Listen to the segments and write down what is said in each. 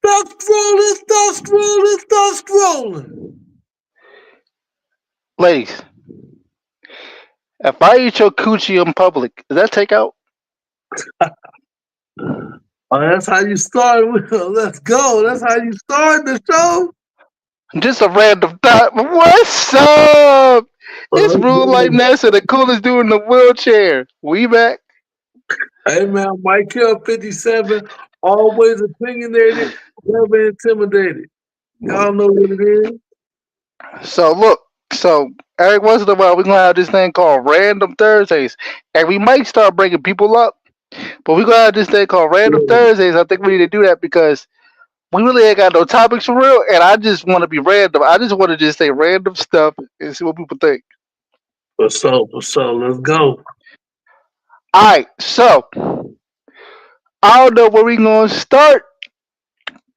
Stop scrolling, stop scrolling, stop scrolling. Ladies, if I eat your coochie in public, is that takeout? Oh, that's how you start. Let's go. That's how you start the show. Just a random thought. What's up? It's Let's Rule Light go. Nessa, the coolest dude in the wheelchair. We back. Hey man, Mike Hill 57, always opinionated, never intimidated. Y'all know what it is. So look, so every once in a while we're gonna have this thing called Random Thursdays, and we might start bringing people up, but we're gonna have this thing called Random Thursdays. I think we need to do that because we really ain't got no topics for real, and I just want to be random. I just want to just say random stuff and see what people think. For sure, let's go. All right, so I don't know where we gonna start.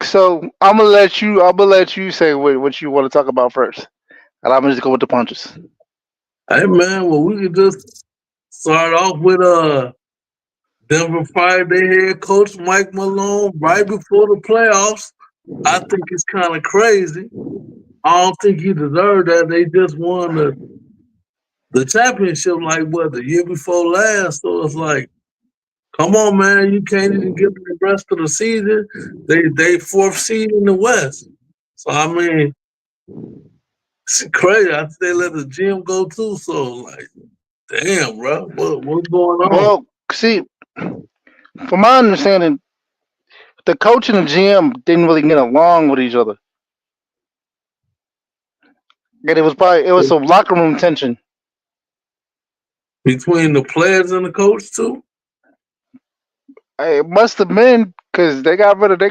So I'm gonna let you say what you want to talk about first, and I'm gonna just go with the punches. Hey man, well we could just start off with Denver fired their head coach Mike Malone right before the playoffs. I think it's kind of crazy. I don't think he deserved that. They just won the championship like what the year before last. So it's like, come on, man, you can't even give them the rest of the season. They fourth seed in the West. So I mean, it's crazy. I think they let the gym go too. So like, damn, bro, what's going on? Well, see, from my understanding, the coach and the GM didn't really get along with each other, and it was some locker room tension. Between the players and the coach too? It must have been because they got rid of the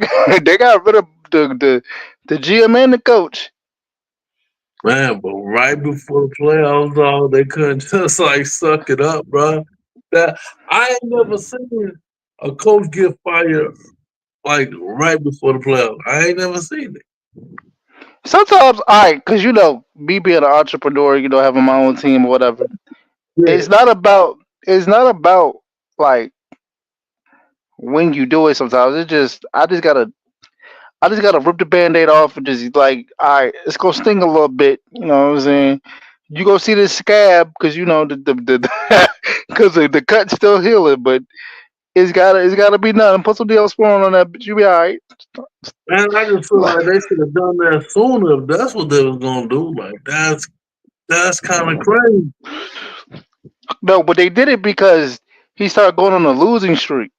GM and the coach. Man, but right before the playoffs, dog, they couldn't just like suck it up, bro. That I ain't never seen a coach get fired like right before the playoffs. I ain't never seen it. Sometimes, all right, because me being an entrepreneur, having my own team or whatever. Yeah, It's not about like when you do it. Sometimes it's just I just gotta rip the band-aid off and just like, all right, it's gonna sting a little bit. You know what I'm saying? You go see this scab because the because the cut's still healing, but it's gotta be nothing. Put some Deosporin on that, but you be all right. man, I just feel like they should have done that sooner if that's what they was gonna do. Like that's kind of crazy. No, but they did it because he started going on a losing streak.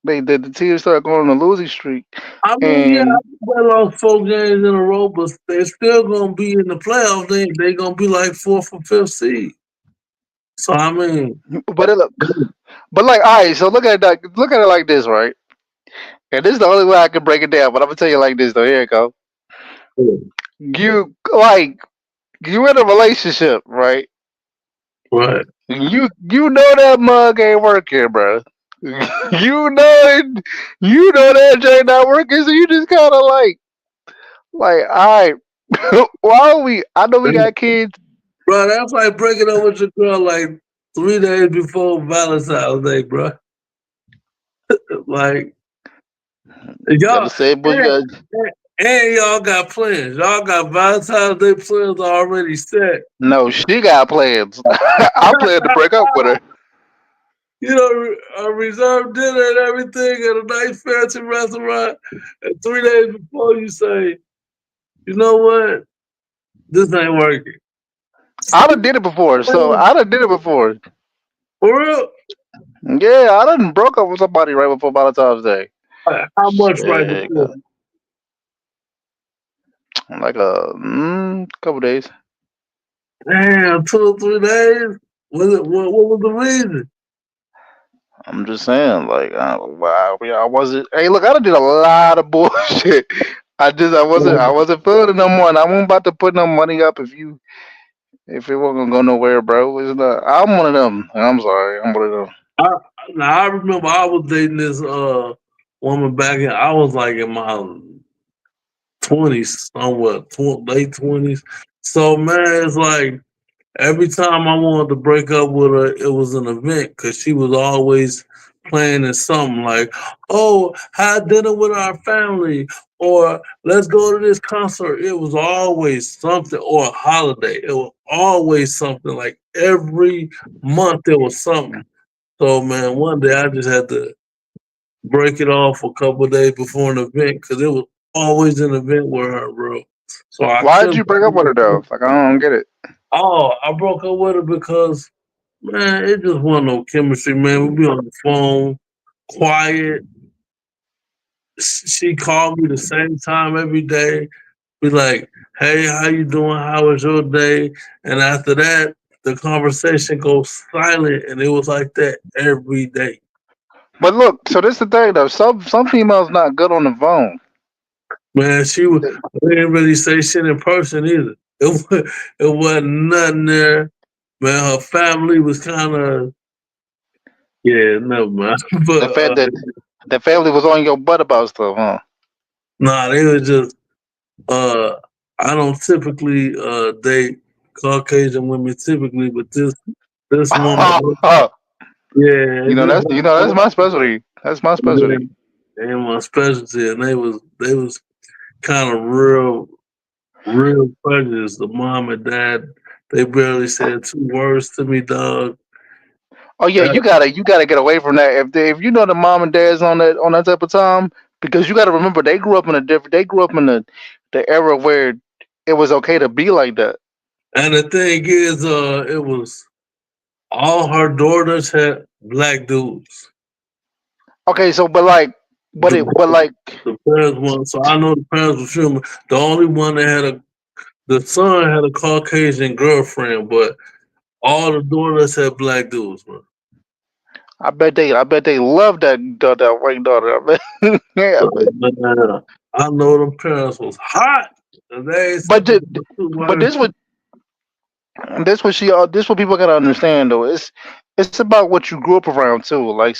The team started going on a losing streak, I mean, yeah, and they lost 4 games in a row, but they're still gonna be in the playoffs. They gonna be like fourth or fifth seed. So I mean, but but like, all right, so look at it like this, right? And this is the only way I can break it down. But I'm gonna tell you like this though. Here you go. You like you in a relationship, right? right. You know that mug ain't working, bro. You know that J not working, so you just kind of like, all right, why are we? I know we got kids. Bro, that's like breaking up with your girl like 3 days before Valentine's Day, bro. Like Gotta y'all, say, but you and, got and y'all got plans. Y'all got Valentine's Day plans already set. no. She got plans. I plan to break up with her. You know, a reserved dinner and everything at a nice fancy restaurant. And 3 days before you say, you know what, this ain't working. I done did it before, so I done did it before. For real? Yeah, I done broke up with somebody right before Valentine's Day. How much right Shit, before? like a couple days. Damn, 2 or 3 days? What was the reason? I'm just saying, like, wow, yeah, I wasn't. Hey, look, I done did a lot of bullshit. I wasn't feeling it no more, and I wasn't about to put no money up if it wasn't gonna go nowhere, bro. It's not. I'm one of them. I'm sorry, I'm one of them. I, now I remember I was dating this woman back in I was like in my 20s, somewhat late 20s. So man, it's like every time I wanted to break up with her, it was an event because she was always planning something like, "Oh, have dinner with our family," or "Let's go to this concert." It was always something, or a holiday. It was always something. Like every month, there was something. So, man, one day I just had to break it off a couple of days before an event because it was always an event with her, bro. So I Why did couldn't. you break up with her though? Like I don't get it. Oh, I broke up with her because, man, it just wasn't no chemistry, man. We be on the phone, quiet. She called me the same time every day. Be like, "Hey, how you doing? How was your day?" And after that, the conversation goes silent, and it was like that every day. But look, so this is the thing though. Some females not good on the phone. Man, she was. I didn't really say shit in person either. It wasn't nothing there. Man, her family was kind of, yeah, never mind. The But fact that the family was on your butt about stuff, huh? nah, they was just. Uh, I don't typically date Caucasian women typically, but this woman, yeah, this that's my specialty. That's my specialty. woman, they my specialty, and they was kind of real prejudiced. The mom and dad, they barely said two words to me, dog. Oh yeah, you gotta get away from that. If you know the mom and dad's on that type of time, because you gotta remember they grew up in the era where it was okay to be like that. And the thing is, it was all her daughters had black dudes. Okay, so The, but like the parents one, so I know the parents were filming. The only one that had the son had a Caucasian girlfriend, but all the daughters had black dudes, man. I bet they love that white daughter. Yeah, So, man, I know them parents was hot. And they ain't but something the- but two but white. this what people gotta understand though. It's about what you grew up around too. Like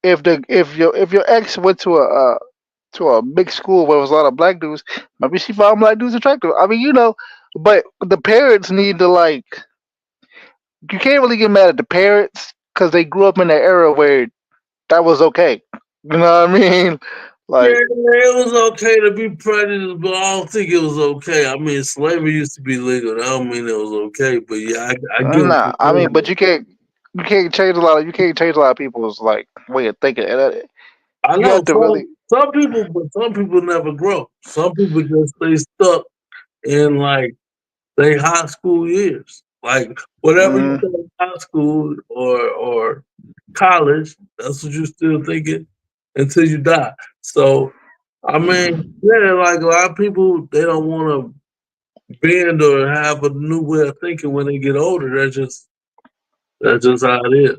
if your ex went to a big school where there was a lot of black dudes, maybe she found black dudes attractive. I mean, but the parents need to you can't really get mad at the parents because they grew up in an era where that was okay. You know what I mean? Yeah, Like, it was okay to be prejudiced, but I don't think it was okay. I mean, slavery used to be legal. I don't mean it was okay, but yeah, I get what nah. you're I mean, saying. but you can't change a lot of people's way of thinking. I You know have to really. some people, but some people never grow. Some people just stay stuck in like they high school years. Like whatever you Mm, said in high school or college, that's what you still thinking until you die. So I mean, yeah, like a lot of people they don't want to bend or have a new way of thinking when they get older. That's just how it is.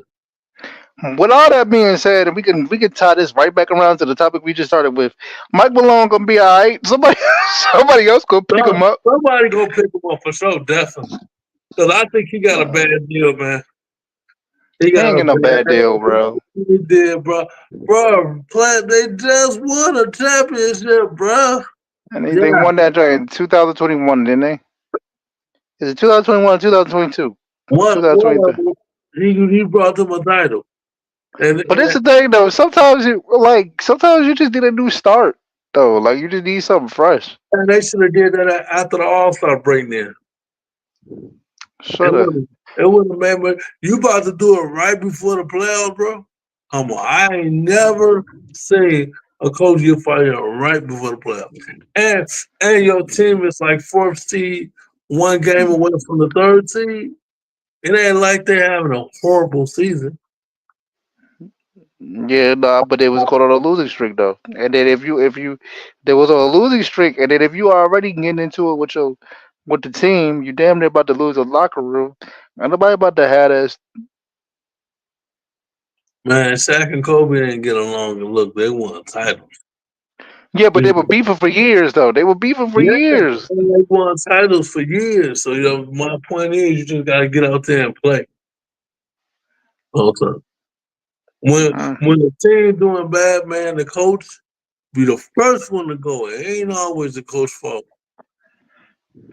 with all that being said, and we can tie this right back around to the topic we just started with. Mike Malone gonna be all right. Somebody else gonna pick him up. Somebody gonna pick him up for sure, definitely. Because I think he got a bad deal, man. He He got ain't a get no bad bad deal, bro. he did, bro. Bro, they just won a championship, bro. And they Yeah, won that joint in 2021, didn't they? Is it 2021 or 2022? one of 2023. them, he brought them a title. But And that's the thing, though. Sometimes you just need a new start, though. Like you just need something fresh. and they should have did that after the All-Star break then. It Shoulda. wouldn't it wouldn't have made you about to do it right before the playoffs, bro. Come on. I ain't never seen a coach get fired right before the playoffs. And your team is like fourth seed, one game away from the third seed. It ain't like they're having a horrible season. Yeah, nah, but they was going on a losing streak though. And then if you there was on a losing streak, and then if you already getting into it with the team, you damn near about to lose a locker room. Ain't nobody about to have this. Man, Shaq and Kobe didn't get along and look, they won titles. Yeah, but they were beefing for years though. They were beefing for Yeah, years. they won titles for years. So my point is you just gotta get out there and play all the time. Mm. When the team doing bad, man, the coach be the first one to go. It ain't always the coach's fault.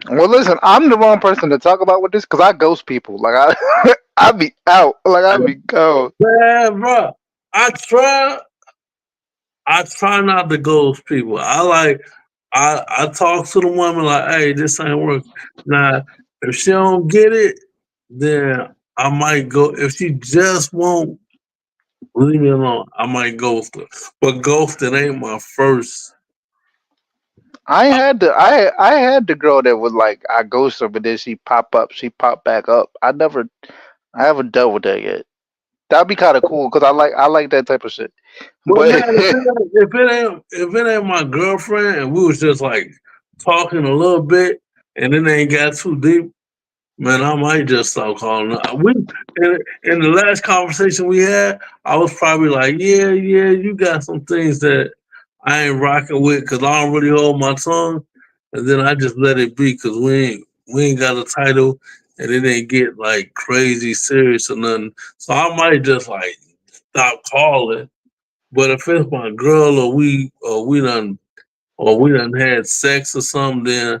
Well, listen, I'm the wrong person to talk about with this because I ghost people. Like I, I be out. Like I be gone. Man, bro, I try. I try not to ghost people. I talk to the woman like, hey, this ain't working. Now, if she don't get it, then I might go. If she just won't leave me alone, I might ghost her. But ghosting ain't my first. I had the girl that was like I ghost her, but then she pop up, she pop back up. I haven't dealt with that yet. That'd be kind of cool because I like that type of shit. But man, But if it ain't my girlfriend, and we was just like talking a little bit, and it ain't got too deep, man, I might just stop calling her. In the last conversation we had, I was probably like, yeah, you got some things that I ain't rocking with because I don't really hold my tongue, and then I just let it be because we ain't got a title, and it ain't get like crazy serious or nothing. So I might just like stop calling. But if it's my girl or we done had sex or something, then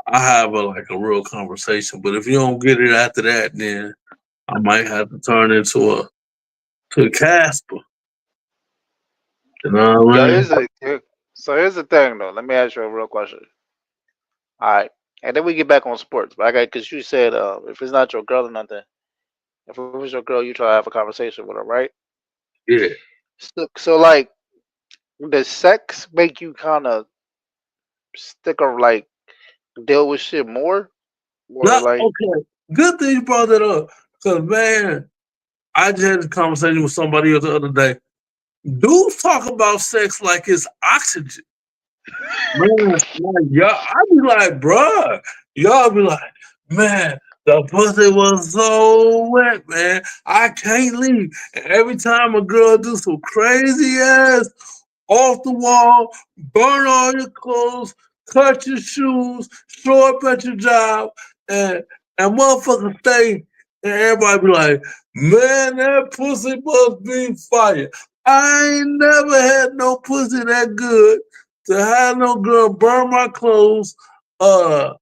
I have a real conversation. But if you don't get it after that, then I might have to turn into a Casper. You know what yo, I mean? here's the thing though. Let me ask you a real question. All right, and then we get back on sports. But I got because you said if it's not your girl or nothing, if it was your girl, you try to have a conversation with her, right? Yeah. So like, does sex make you kind of stick or like deal with shit more, or Not like okay. Good thing you brought that up. Cause man, I just had a conversation with somebody else the other day. Dudes talk about sex like it's oxygen. Man, like, y'all, I be like, bruh, y'all be like, man, the pussy was so wet, man. I can't leave. And every time a girl do some crazy ass off the wall, burn all your clothes, cut your shoes, show up at your job, and and motherfuckers stay, and everybody be like, man, that pussy must be fire. I ain't never had no pussy that good to have no girl burn my clothes, uh,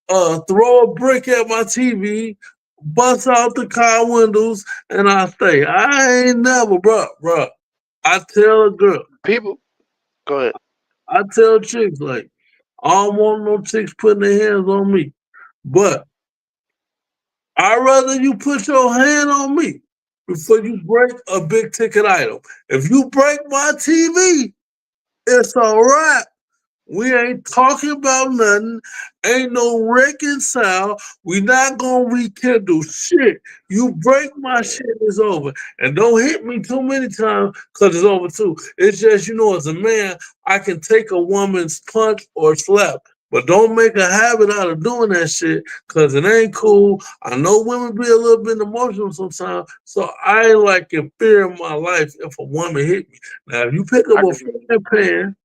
throw a brick at my TV, bust out the car windows, and I stay. I ain't never, bro. I tell a girl, people? Go ahead. I tell chicks like, I don't want no chicks putting their hands on me, but I'd rather you put your hand on me before you break a big ticket item. If you break my TV, it's a wrap. We ain't talking about nothing. Ain't no reconcile. We not gonna rekindle shit. You break my shit, it's over. And don't hit me too many times because it's over too. It's just, as a man, I can take a woman's punch or slap. But don't make a habit out of doing that shit because it ain't cool. I know women be a little bit emotional sometimes. So I ain't like in fear of my life if a woman hit me. Now, if you pick up I a can. frying pan,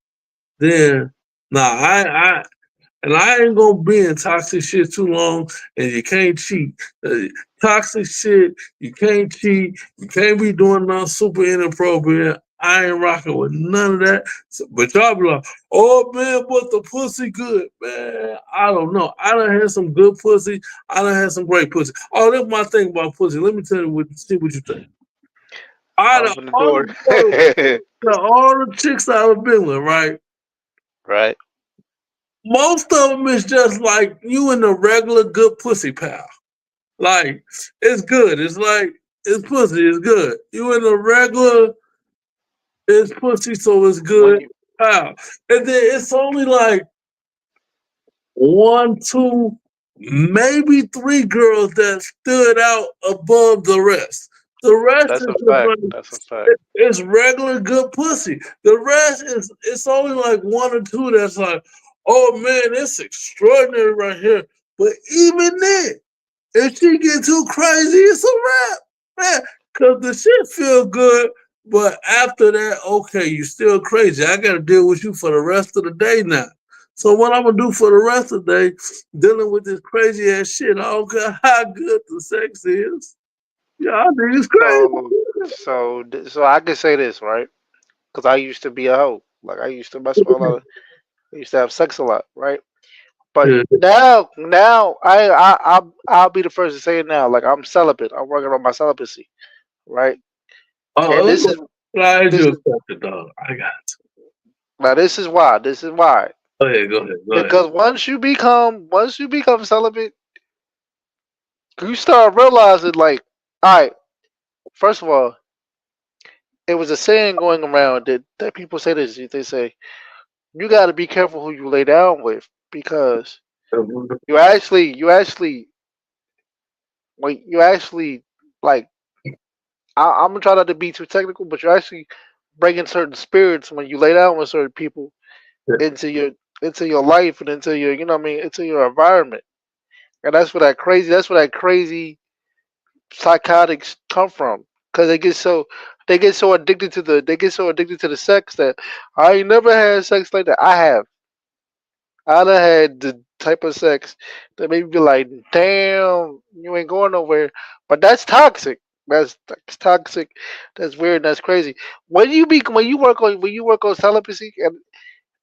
then nah, I ain't gonna be in toxic shit too long, and you can't cheat. Toxic shit, you can't cheat. You can't be doing nothing super inappropriate. I ain't rocking with none of that. But y'all be like, oh man, but the pussy good, man. I don't know. I done had some good pussy. I done had some great pussy. Oh, that's my thing about pussy. Let me tell you see what you think. Out of Open the all door. the girls, all the chicks I've been with, right? Right. Most of them is just like you in a regular good pussy pal. Like it's good. It's like it's pussy. It's good. You in a regular it's pussy, so it's When good you pal. And then it's only like one, two, maybe three girls that stood out above the rest. The rest that's is a just fact. like That's a fact. it's regular good pussy. The rest is it's only like one or two that's like, oh man, it's extraordinary right here. But even then, if she get too crazy, it's a wrap, man. Cause the shit feel good, but after that, okay, you still crazy. I gotta deal with you for the rest of the day now. So what I'm gonna do for the rest of the day, dealing with this crazy ass shit, I don't care how good the sex is. Y'all niggas crazy. So I can say this right because I used to be a hoe. Like I used to mess with a lot of. I used to have sex a lot, right? But Yeah. now I'll be the first to say it now. Like I'm celibate. I'm working on my celibacy, right? Oh, And let me slide this you a is question, dog. I got now this is why. This is why. Go ahead, go ahead, go ahead. Because once you become celibate, you start realizing like, all right, first of all, it was a saying going around that people say this. They say you got to be careful who you lay down with because you actually when you actually like I'm gonna try not to be too technical, but you're actually bringing certain spirits when you lay down with certain people into your into your life and into your you know what I mean into your environment, and that's where that crazy psychotics come from because they get so addicted to the sex that I ain't never had sex like that. I done had the type of sex that made me be like, damn, you ain't going nowhere. But that's toxic. That's toxic. That's weird. That's crazy. When you work on celibacy and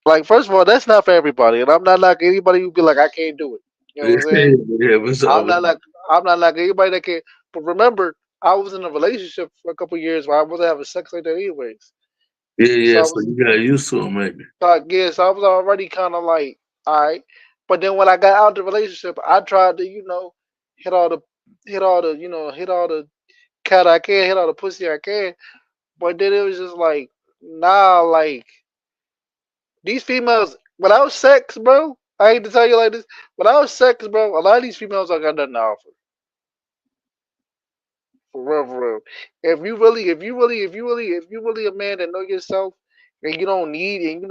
like first of all, that's not for everybody. And I'm not like anybody who be like I can't do it. You know what I'm saying? Yeah, what's I'm up? not like I'm not like anybody that can. But remember, I was in a relationship for a couple years where I wasn't having sex like that anyways. Yeah, So yeah. I So was you got used to it, maybe. like, yeah, so I was already kind of like, all right. But then when I got out of the relationship, I tried to, hit all the, hit all the cat I can, hit all the pussy I can. But then it was just like, nah, like these females, without sex, bro. I hate to tell you like this, without sex, bro. A lot of these females I got nothing to offer. For real, for real. If you really a man that know yourself, and you don't need, and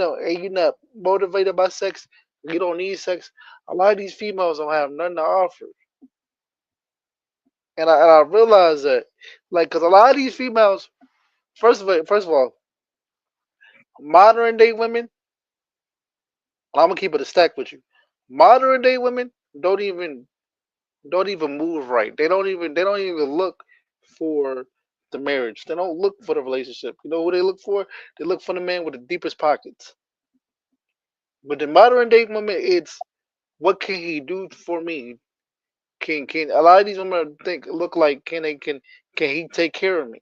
you're not motivated by sex, you don't need sex. A lot of these females don't have nothing to offer, and I realize that, like, cause a lot of these females, first of all, modern day women, I'm gonna keep it a stack with you. Modern day women don't even move right. They don't even look for the marriage. They don't look for the relationship. You know who they look for? They look for the man with the deepest pockets. But the modern day woman, it's what can he do for me? Can a lot of these women think look like can he take care of me?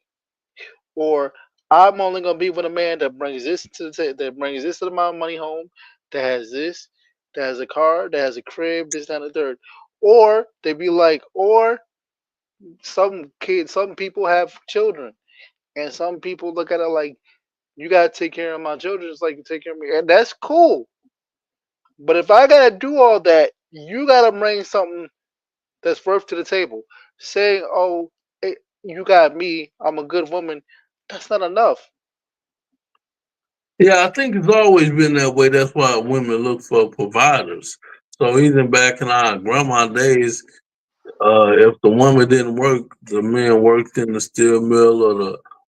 Or I'm only gonna be with a man that brings this that brings this amount of money home, that has this, that has a car, that has a crib, this, that, and the third. Or they be like, or some people have children, and some people look at it like you gotta take care of my children just like you take care of me, and that's cool. But if I gotta do all that, you gotta bring something that's worth to the table. Saying, "Oh, you got me, I'm a good woman," that's not enough. Yeah, I think it's always been that way. That's why women look for providers. So even back in our grandma days, if the woman didn't work, the man worked in the steel mill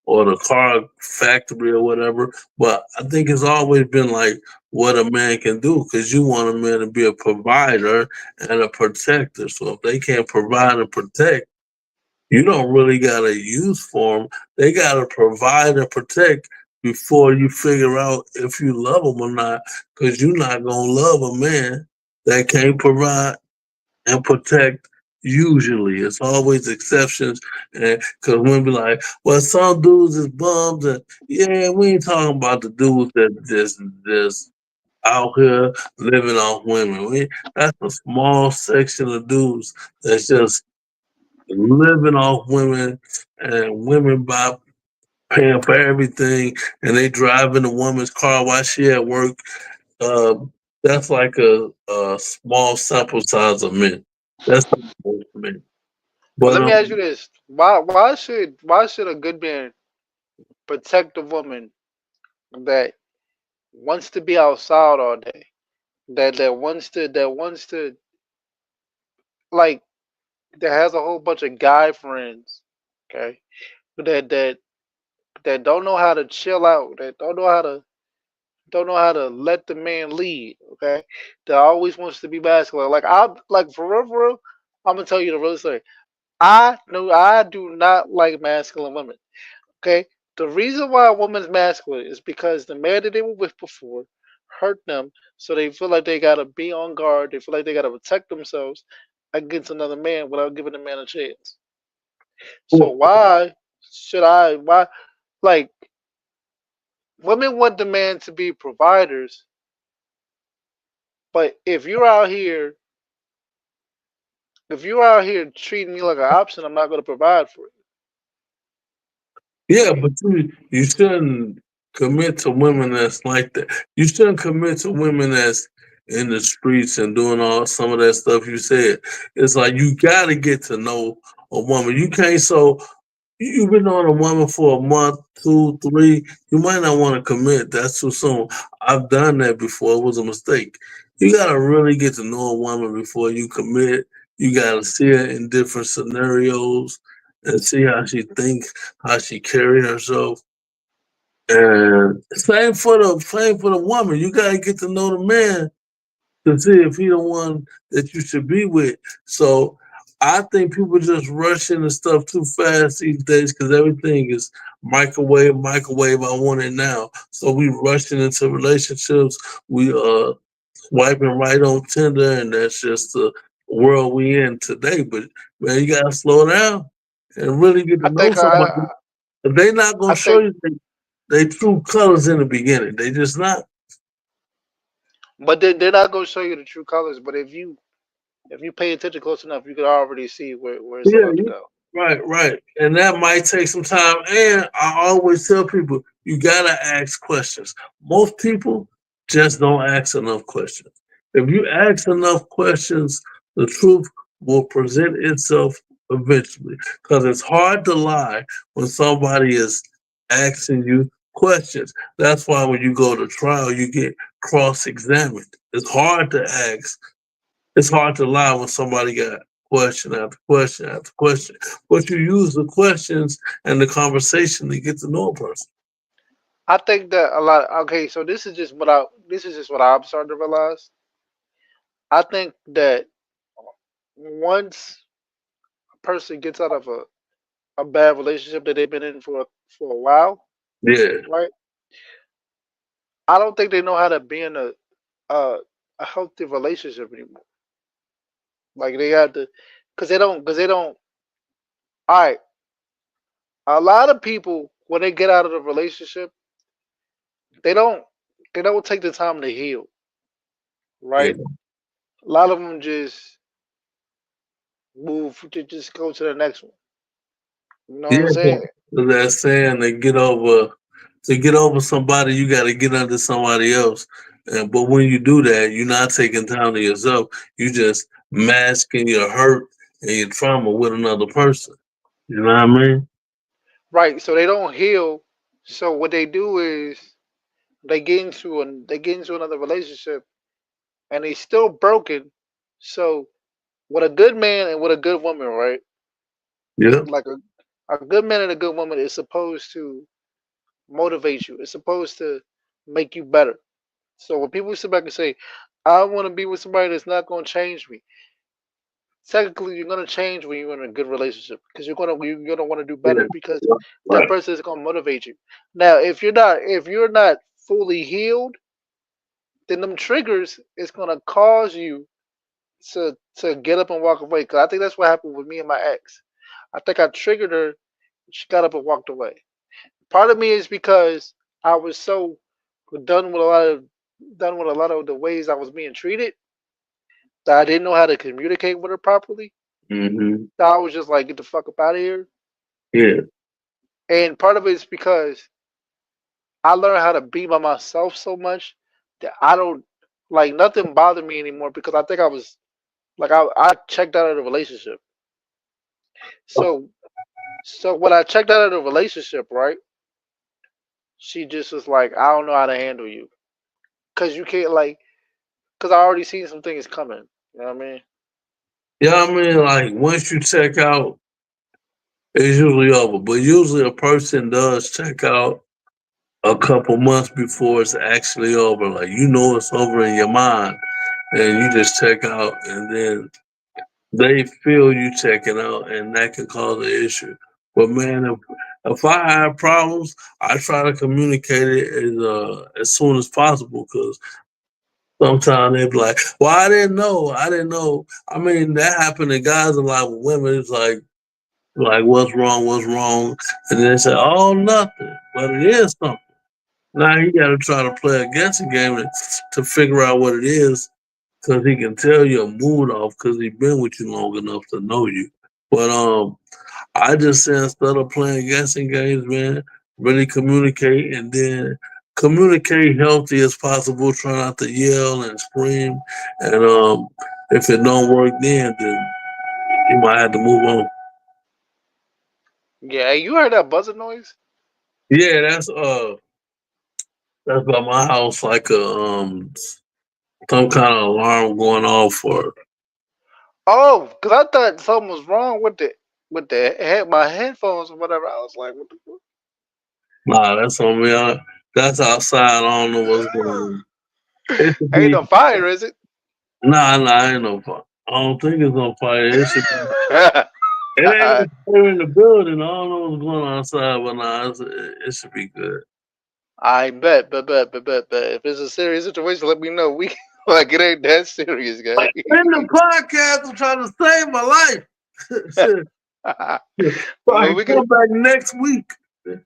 or the car factory or whatever. But I think it's always been like what a man can do because you want a man to be a provider and a protector. So if they can't provide and protect, you don't really got a use for them. They got to provide and protect before you figure out if you love them or not. Because you're not gonna love a man that can't provide and protect. Usually, it's always exceptions, and because women be like, "Well, some dudes is bums," and yeah, we ain't talking about the dudes that just out here living off women. That's a small section of dudes that's just living off women, and women by paying for everything, and they driving the woman's car while she at work. Uh, that's like a small sample size of men. That's not most men. But But let me ask you this: why should a good man protect a woman that wants to be outside all day, that wants to like that has a whole bunch of guy friends, okay, that that that don't know how to chill out, that don't know how to let the man lead, okay, that always wants to be masculine. Like I like for real, I'm gonna tell you the real story. I know I do not like masculine women. Okay, the reason why a woman's masculine is because the man that they were with before, hurt them, so they feel like they gotta be on guard. They feel like they gotta protect themselves against another man without giving the man a chance. So Well, why should I? Why like women want the man to be providers, but if you're out here treating me like an option, I'm not gonna provide for you. yeah, Like but you shouldn't commit to women that's like that. You shouldn't commit to women that's in the streets and doing all some of that stuff you said. It's like you got to get to know a woman. You can't so you've been on a woman for a month, two, three. You might not want to commit. That's too soon. I've done that before. It was a mistake. You gotta really get to know a woman before you commit. You gotta see her in different scenarios and see how she thinks, how she carry herself. And same for the woman. You gotta get to know the man to see if he the one that you should be with. So I think people just rush into stuff too fast these days because everything is microwave, microwave. I want it now. So we rushing into relationships. We swiping right on Tinder, and that's just the world we in today. But man, you gotta slow down and really get to I know think somebody. If they not I gonna show think, you they true colors in the beginning, they just not. but they're not gonna show you the true colors. But if you pay attention close enough, you can already see where it's Yeah, about to go. right, right. And that might take some time. And I always tell people, you gotta ask questions. Most people just don't ask enough questions. If you ask enough questions, the truth will present itself eventually. Because it's hard to lie when somebody is asking you questions. That's why when you go to trial, you get cross-examined. It's hard to lie when somebody got question after question after question. But you use the questions and the conversation to get to know a person. I think that a lot. Okay, so this is just what I'm starting to realize. I think that once a person gets out of a bad relationship that they've been in for a while, Yeah, right? I don't think they know how to be in a, a healthy relationship anymore. Like they have to, because they don't. All right, a lot of people when they get out of the relationship, they don't they don't take the time to heal, yeah, right? A lot of them just move to just go to the next one. You know what yeah. I'm saying? That saying to get over somebody, you got to get under somebody else. But when you do that, you're not taking time to yourself. You just masking your hurt and your trauma with another person. You know what I mean? Right. So they don't heal. So what they do is they get into another relationship and they still broken. So with a good man and with a good woman, right? Yeah, Like a good man and a good woman is supposed to motivate you. It's supposed to make you better. So when people sit back and say, "I want to be with somebody that's not going to change me," technically you're going to change when you're in a good relationship because you're gonna want to do better because yeah, that right. person is going to motivate you. Now, if you're not fully healed, then them triggers is going to cause you to get up and walk away. Because I think that's what happened with me and my ex. I think I triggered her. She got up and walked away. Part of me is because I was so done with a lot of done with a lot of the ways I was being treated that I didn't know how to communicate with her properly. Hmm. So I was just like, get the fuck up out of here. Yeah, And part of it is because I learned how to be by myself so much that I don't like nothing bothered me anymore because I think I was like I checked out of the relationship. So so when I checked out of the relationship, right? She just was like, I don't know how to handle you. Cause you can't like cause I already seen some things coming. You know what I mean? yeah. I mean, like once you check out, it's usually over. But usually, a person does check out a couple months before it's actually over. Like you know, it's over in your mind, and you just check out, and then they feel you checking out, and that can cause an issue. But man, if I have problems, I try to communicate it as soon as possible because sometimes they be like, "Well, I didn't know. I didn't know." I mean, that happened to guys a lot. With women, it's like, what's wrong? What's wrong? And then they say, "Oh, nothing," but it is something. Now he got to try to play a guessing game to figure out what it is, because he can tell your mood off because he been with you long enough to know you. But I just say instead of playing guessing games, man, really communicate and then communicate healthy as possible. Try not to yell and scream. And if it don't work, then you might have to move on. Yeah, you heard that buzzing noise? Yeah, that's by my house, like a some kind of alarm going off for. Oh, because I thought something was wrong with my headphones or whatever. I was like, what the fuck? Nah, that's on me. That's outside. I don't know what's going on. It should Ain't be. no fire, is it? Nah, ain't no fire. I don't think it's on fire. It should be. It ain't no fire in the building. I don't know what's going on outside, but nah, it should be good. I bet. If it's a serious situation, let me know. We like it ain't that serious, guy. In the podcast, I'm trying to save my life. Shit. So I Well, can come back next week.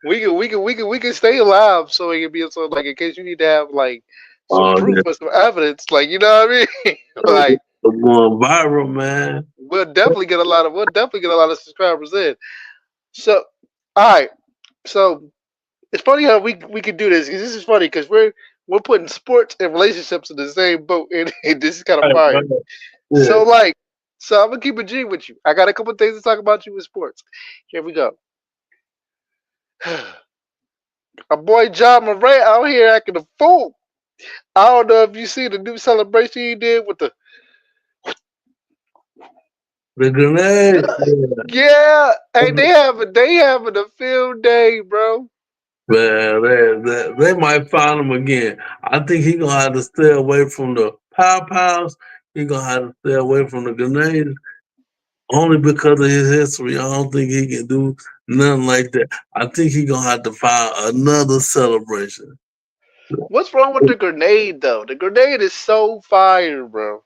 we can stay alive so it can be so like in case you need to have like some Oh, proof yeah. or some evidence, like you know what I mean. Like It's going viral, man. we'll definitely get a lot of subscribers in. So all right, so it's funny how we could do this because this is funny because we're putting sports and relationships in the same boat, and this is kind of Right, fire. right. Yeah. So like, so I'm gonna keep it G with you. I got a couple things to talk about you with sports. Here we go. Our boy John Morant out here acting a fool. I don't know if you see the new celebration he did with the The grenade. Yeah. yeah. Hey, they having a field day, bro. Man, they might find him again. I think he gonna have to stay away from the pow pows. He gonna have to stay away from the grenades only because of his history. I don't think he can do nothing like that. I think he gonna have to find another celebration. What's wrong with the grenade though? The grenade is so fire, bro.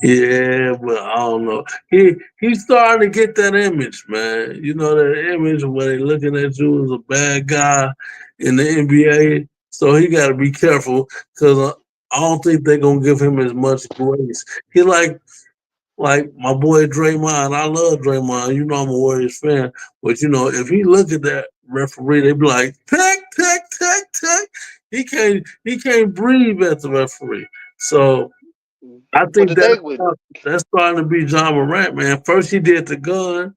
Yeah, but I don't know. He's starting to get that image, man. You know that image where they looking at you as a bad guy in the NBA. So he got to be careful because I don't think they're gonna give him as much grace. He like my boy Draymond. I love Draymond. You know I'm a Warriors fan, but you know if he look at that referee, they be like tech. He can't breathe at the referee. So I But the think thing with that's starting to be John Morant, man. First he did the gun,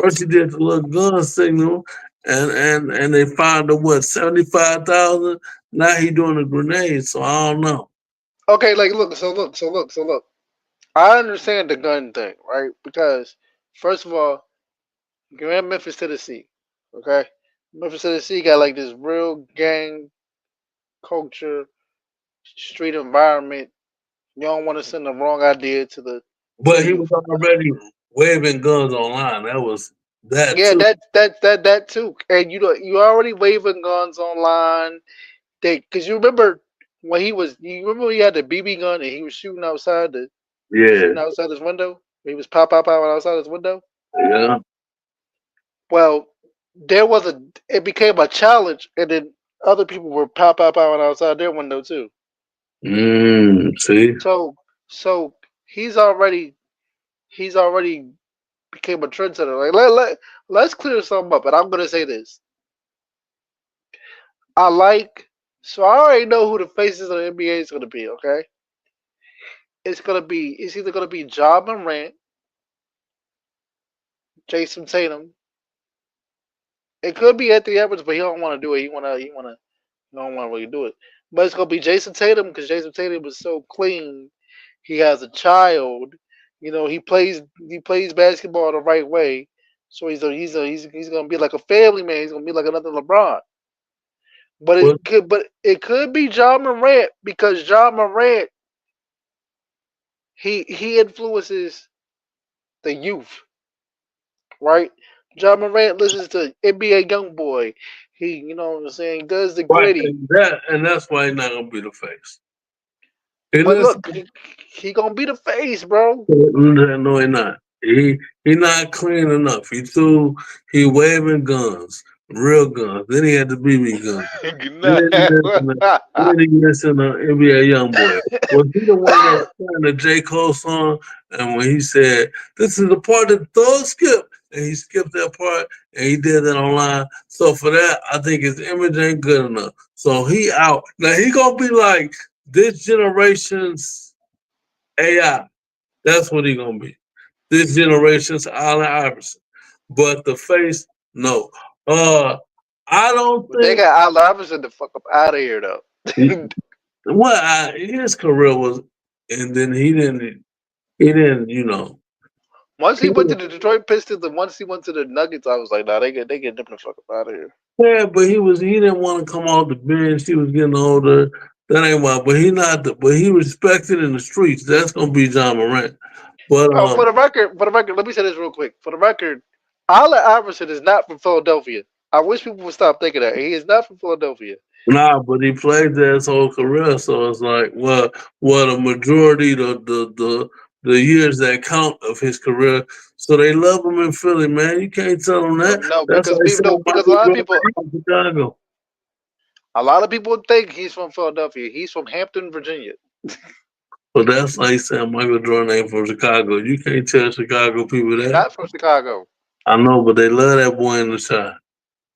first he did the little gun signal, and they found the what 75,000. Now he doing a grenade, so I don't know. okay, like look. I understand the gun thing, right? Because first of all, you're in Memphis, Tennessee. Okay, Memphis, Tennessee got like this real gang culture, street environment. You don't want to send the wrong idea to But the he was youth. already waving guns online. That was that Yeah, too. that too. And you already waving guns online. Because you remember when you remember when he had the BB gun and he was Yeah, shooting outside his window. He was pop outside his window. yeah. Well, it became a challenge, and then other people were pop outside their window too. See, So so he's already he's already became a trendsetter. Like let's clear something up. And I'm gonna say this: I like so I already know who the faces of the NBA is gonna be. Okay, it's either gonna be John Morant, Jason Tatum. It could be Anthony Edwards, but he don't want to do it. He don't want to really do it. But it's gonna be Jason Tatum because Jason Tatum was so clean. He has a child. You know, he plays basketball the right way. So he's gonna be like a family man. He's gonna be like another LeBron. well, But it could be John Morant because John Morant he influences the youth, right? John Morant listens to NBA YoungBoy. He, you know what I'm saying, does the Right, gritty. and that's why he's not gonna be the face. Hey, But listen, look, he gonna be the face, bro. no, he not. He not clean enough. He waving guns, real guns. Then he had the BB gun. Then Nah. he missing the NBA YoungBoy. Was he the one that sang the J. Cole song? And when he said, "This is the part that thug skip," and he skipped that part, and he did that online. So for that, I think his image ain't good enough. So he out. Now he gonna be like this generation's AI. That's what he gonna be. This generation's Allen Iverson. But the face, no. Uh, I don't But they think. got Al Iverson the fuck up out of here though. Well, his career was, and then he didn't, Once he he went to was, the Detroit Pistons and once he went to the Nuggets, I was like, nah, they get them the fuck up out of here. yeah, but he didn't want to come off the bench. He was getting older. That ain't why. But he not, but he respected in the streets. That's gonna be John Morant. But Oh, for the record, let me say this real quick. For the record, Allen Iverson is not from Philadelphia. I wish people would stop thinking that. He is not from Philadelphia. nah, but he played there his whole career, so it's like, well, the majority the years that count of his career. So they love him in Philly, man. You can't tell them No, that. no, That's because like people no, saying because Michael Jordan ain't from Chicago. a lot of people think he's from Philadelphia. He's from Hampton, Virginia. But that's like saying Michael Jordan ain't from Chicago. You can't tell Chicago people He's that. not from Chicago. I know, but they love that boy in the shot.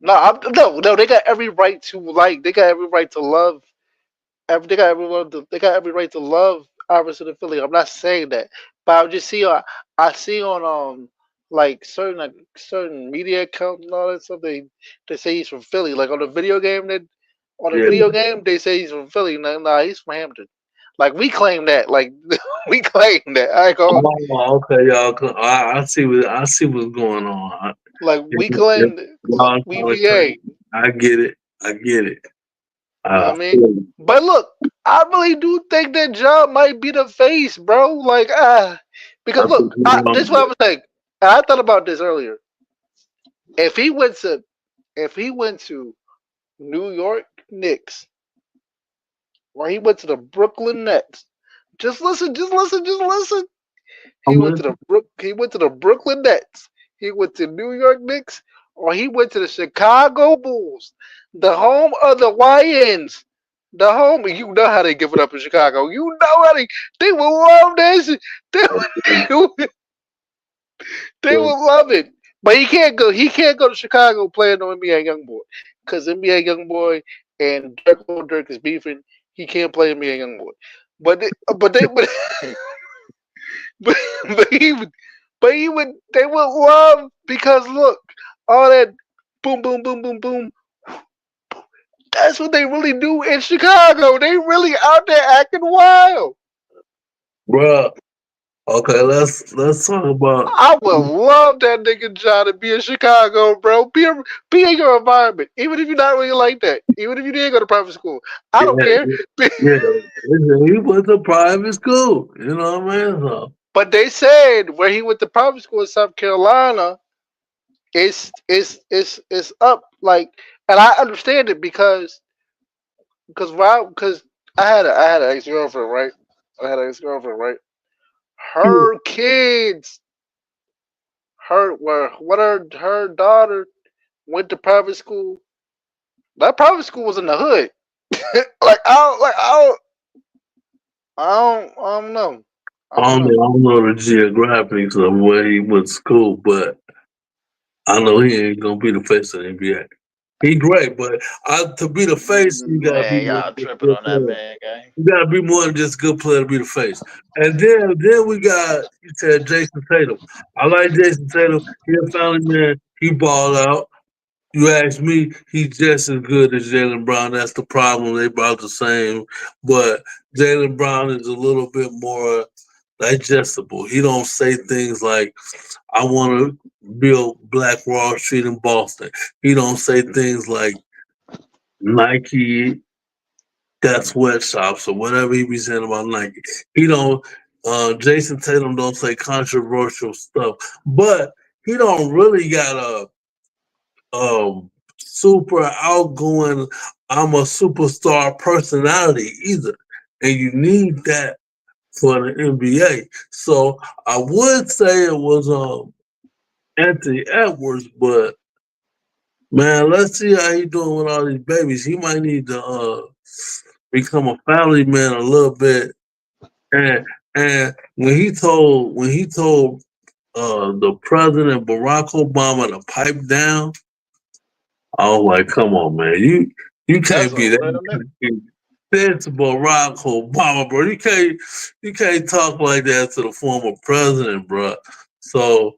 No, no. They got every right to like. They got every right to love. They got every right to love Iverson and Philly. I'm not saying that, but I see on like certain media accounts and all that stuff. They say he's from Philly. Like on the Yeah. video game they say he's from Philly. Nah, he's from Hampton. Like we claim that. Like we claim that. I ain't gonna Oh, okay, y'all. I see what's going on. like we If claim like y'all we trying to claim, VA. I get it. I get it. You know what Uh, I mean? But look, I really do think that John might be the face, bro. Like, because I think look, this is what I was saying. And I thought about this earlier. If he went to, if he went to New York Knicks, or he went to the Brooklyn Nets, just listen, just listen, just listen. I'm listening. He went to the Brooklyn Nets. He went to New York Knicks, or he went to the Chicago Bulls, the home of the YNs. The home, you know how they give it up in Chicago. You know how they will love this. They, they will love it. But he can't go. He can't go to Chicago playing no NBA YoungBoy because NBA YoungBoy and Dirk is beefing. He can't play NBA YoungBoy. But they, but they, but but, but he would, but he would. They would love because look, all that boom, boom, boom, boom, boom. That's what they really do in Chicago. They really out there acting wild. Bruh. Okay, let's talk about. I would love that nigga John to be in Chicago, bro. Be in your environment, even if you're not really like that. Even if you didn't go to private school, I Yeah, don't care. yeah. He went to private school. You know what I mean? So, But they said where he went to private school in South Carolina, it's up like, and I understand it because I had an ex girlfriend, right? I had an ex girlfriend, right? Her kids, her daughter went to private school. That private school was in the hood. I don't know. I don't know. I don't know the geographics of where he went to school, but I know he ain't gonna be the face of the NBA. He great, but to be the face, you gotta be Man, more y'all than just a tripping good on that player. man, gang. You gotta be more than just a good player to be the face. And then we got you said Jason Tatum. I like Jason Tatum. He a family man. He balled out. You ask me, he's just as good as Jalen Brown. That's the problem. They about the same, but Jalen Brown is a little bit more digestible. He don't say things like, "I want to build Black Wall Street in Boston." He don't say things like Nike got sweatshops or whatever he be saying about Nike. He don't. Jason Tatum don't say controversial stuff, but he don't really got super outgoing. I'm a superstar personality either, and you need that for the NBA. So I would say it was Anthony Edwards, but man, let's see how he doing with all these babies. He might need to become a family man a little bit. And when he told the president Barack Obama to pipe down, I was like, come on, man, you That's can't a be wait a that. minute. That's Barack Obama, bro. You can't talk like that to the former president, bro. So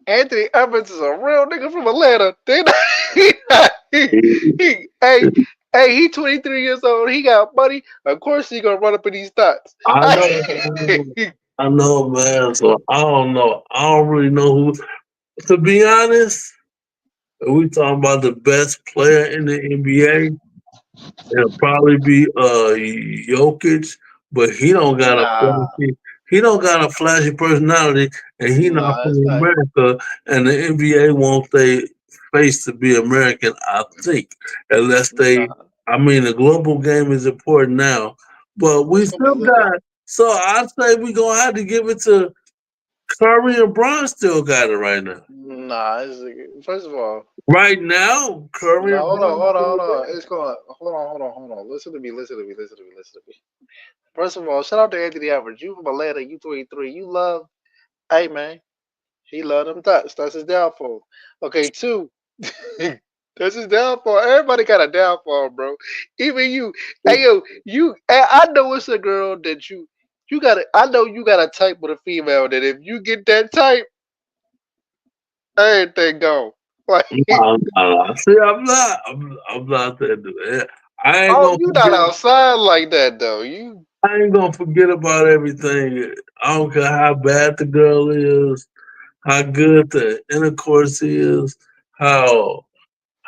Anthony Evans is a real nigga from Atlanta. He, he, hey, he 23 years old. He got money. Of course he gonna run up in these thoughts. I know, I know, man. So I don't know. I don't really know who. To be honest, if we talking about the best player in the NBA, it'll probably be Jokic, but Nah, he don't got a flashy personality, and he not nah, from it's not. America, and the NBA won't they face to be American, I think, unless they. Nah, I mean, the global game is important now, but we it's gonna be still lit. got. So I say we gonna have to give it to Curry and Bron. Still got it right now. Nah, first of all, Right now, Curry no, and hold on, Bron hold on, still hold got on. it. It's going. Hold on. Listen to me. Listen to me. Listen to me. Listen to me. First of all, shout out to Anthony Edwards. You from Atlanta. You 23. You love. Hey man, he love them thoughts. That's his downfall. Okay, two. That's his downfall. Everybody got a downfall, bro. Even you. Hey yo, you. I know it's a girl that you got. I know you got a type with a female that if you get that type, everything gone. Like, No, no, no. See, I'm not that dude. I ain't oh, gonna you not forget. outside like that though. You. I ain't gonna forget about everything. I don't care how bad the girl is, how good the intercourse is, how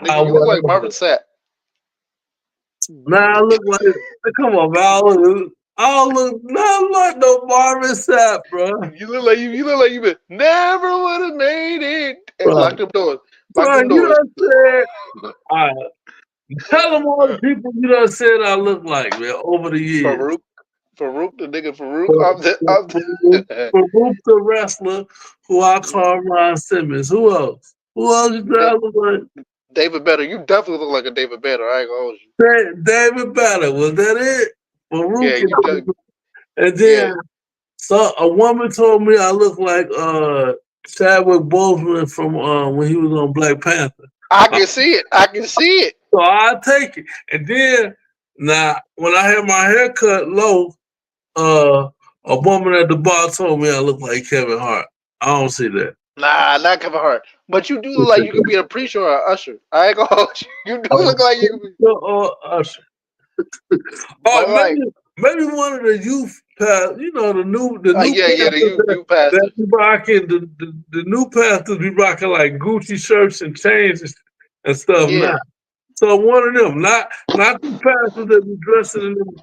Nigga, you look like Marvin whatever. Sapp. Now I look like, come on, man. I don't look not like no Marvin Sapp, bro. You look like you been never would have made it. Hey, Bro, lock them doors. Lock bro, them you doors. done said, all right, tell them all the people you done said I look like, man, over the years. Farouk, Farouk, the nigga Farouk. For, I'm the Farouk the wrestler, who I call Ron Simmons. Who else? Who else you think I look like? David Better. You definitely look like a David Better. I ain't gonna hold you. David Banner. Was that it? Farouk Yeah, was you it. And yeah. then so a woman told me I look like Chadwick Boseman from when he was on Black Panther. I Uh, can see it. I can see it. so I take it. And then now when I had my hair cut low, uh a woman at the bar told me I look like Kevin Hart. I don't see that. Nah, not Kevin Hart. But you do look like you could be a preacher or an usher. I ain't gonna hold you. You do look like you could be. Usher. But Oh, like, maybe one of the youth pastors, the new yeah, yeah. pastors You that pastors. be rocking the new pastors be rocking like Gucci shirts and chains and stuff Yeah. now. So one of them, not the pastors that be dressing in them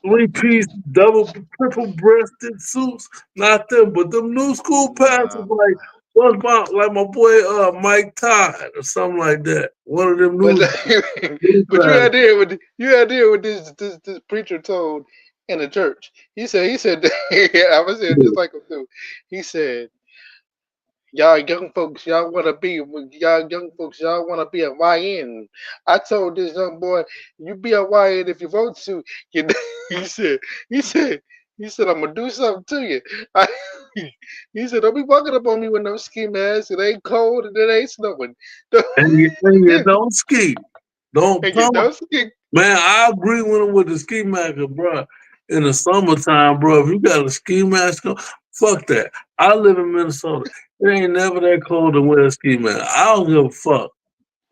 3-piece double triple breasted suits, not them, but them new school pastors Nah. like what's about like my boy Mike Todd or something like that. One of them But new but pastors. you had to hear what this preacher told in the church. He said I was saying just like him too. He said, y'all young folks, y'all wanna be a YN. I told this young boy, you be a YN if you want to. You know, he said, he said, he said, I'm gonna do something to you. I, he said, don't be walking up on me with no ski mask. It ain't cold and it ain't snowing. And you don't ski. Don't And you come. know ski. Man, I agree with him with the ski mask, bro. In the summertime, bro, if you got a ski mask on, fuck that. I live in Minnesota. It ain't never that cold to wear a ski mask. I don't give a fuck.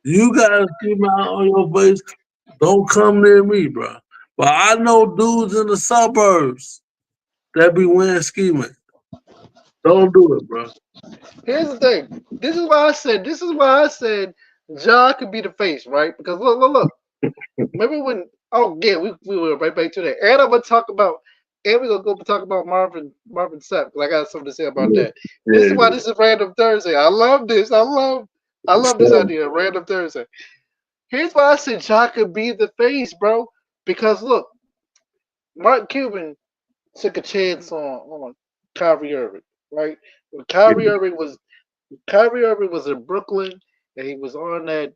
You got a ski mask on your face, don't come near me, bro. But I know dudes in the suburbs that be wearing ski masks. Don't do it, bro. Here's the thing. This is why I said Ja could be the face, right? Because look. Remember when? Oh yeah, we were right back to that. And I'm gonna talk about And we're gonna go talk about Marvin Sapp, because I got something to say about Yeah, that. This is yeah. why this is Random Thursday. I love this. I love this So, idea, Random Thursday. Here's why I said Ja could be the face, bro. Because look, Mark Cuban took a chance on Kyrie Irving, right? When Kyrie Irving was in Brooklyn and he was on that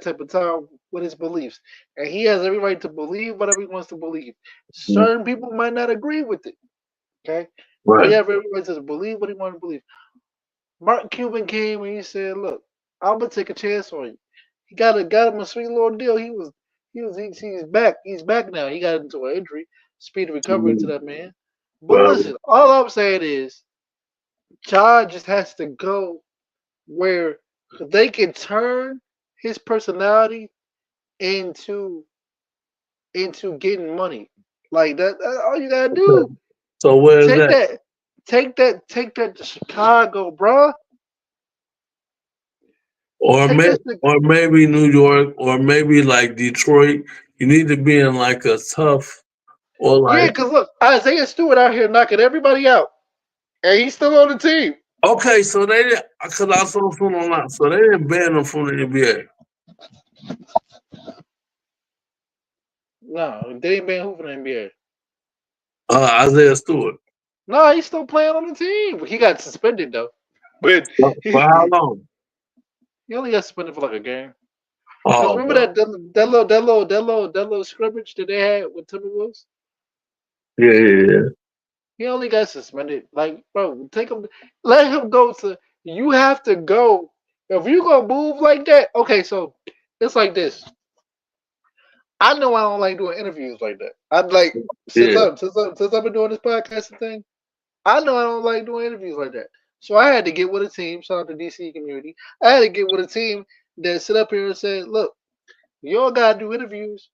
type of time with his beliefs. And he has every right to believe whatever he wants to believe. Certain people might not agree with it. Okay? But he right. has every right to believe what he wants to believe. Mark Cuban came and he said, look, I'm gonna take a chance on you. He got him a sweet little deal. He's back. He's back now. He got into an injury. Speedy recovery to Mhm. that man. But Well, listen, all I'm saying is Ja just has to go where they can turn his personality into getting money. Like that's all you gotta okay. do. So where's Take that? that, take that to Chicago, bruh. Or Take may, that to or maybe New York, or maybe like Detroit. You need to be in like a tough, or yeah. like, Cause look, Isaiah Stewart out here knocking everybody out, and he's still on the team. okay, so they didn't, because I saw something online, so they didn't ban them from the NBA. No, they ain't been hooping in the NBA. Isaiah Stewart. No, he's still playing on the team. He got suspended though, but For how long? he only got suspended for like a game. Cause Oh, remember God. that little scrimmage that they had with Timberwolves? Yeah, yeah, yeah. He only got suspended. Like, bro, take him. Let him go to. You have to go. If you gonna move like that, okay. So it's like this. I know I don't like doing interviews like that. I'm like Yeah. since I've been doing this podcasting thing. I know I don't like doing interviews like that. So I had to get with a team. Shout out to DC community. I had to get with a team that sit up here and said, "Look, you all gotta do interviews.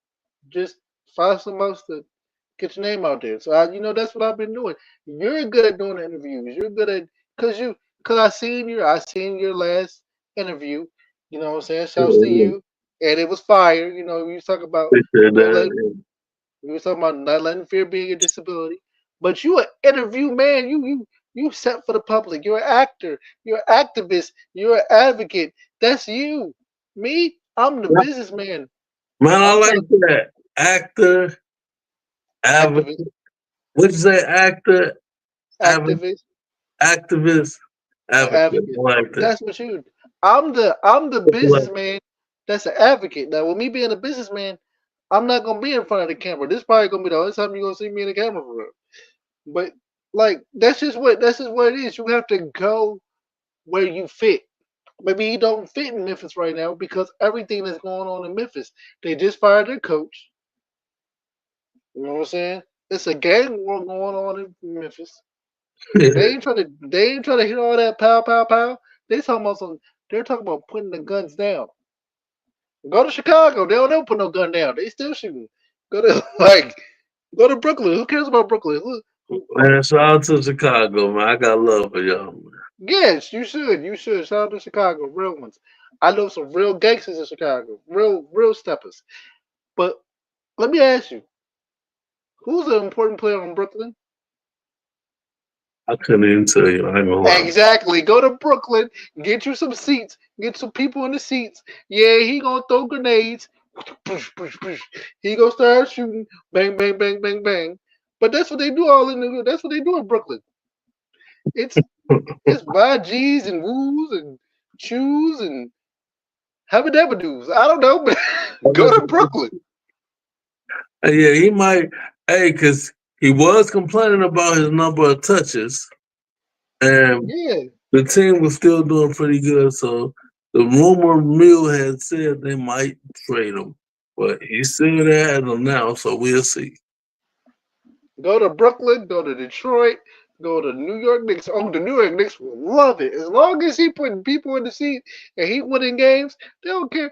Just find some else to get your name out there." So that's what I've been doing. You're good at doing interviews. You're good at because I seen your last interview. You know what I'm saying? Yeah, Shouts to yeah. you, and it was fire. You know, you talk about They said not letting that. we were talking about not letting fear be a disability. But you an interview man. You set for the public. You're an actor. You're an activist. You're an advocate. That's you. Me, I'm the Yeah. businessman. Man, I I'm like trying to that. Actor, activist, advocate. What you say? Actor, advocate, activist, activist, advocate. I advocate. like that. That's what you. I'm the It's like, businessman. That's an advocate. Now, with me being a businessman, I'm not gonna be in front of the camera. This probably gonna be the only time you're gonna see me in the camera for real. But like that's just what it is. You have to go where you fit. Maybe he don't fit in Memphis right now because everything that's going on in Memphis. They just fired their coach. You know what I'm saying? It's a gang war going on in Memphis. They ain't trying to hit all that pow pow pow. They talking about some they're talking about putting the guns down. Go to Chicago. They don't ever put no gun down. They still shooting. Go to go to Brooklyn. Who cares about Brooklyn? man, shout out to Chicago, man. I got love for y'all, man. Yes, you should. You should. Shout out to Chicago, real ones. I know some real gangsters in Chicago, real steppers. But let me ask you, who's an important player on Brooklyn? I couldn't even tell you. I ain't gonna lie. Exactly. Go to Brooklyn, get you some seats, get some people in the seats. Yeah, he gonna throw grenades. Push, push, push. He gonna start shooting. Bang, bang, bang, bang, bang. But that's what they do all in the. That's what they do in Brooklyn. It's it's buy G's and woos and chews and habba dabba doos. I don't know, but go to Brooklyn. Yeah, he might. Hey, because he was complaining about his number of touches, and Yeah. the team was still doing pretty good. So the rumor mill had said they might trade him, but he's still there as of now. So we'll see. Go to Brooklyn, go to Detroit, go to New York Knicks. Oh, the New York Knicks will love it. As long as he putting people in the seat and he winning games, they don't care.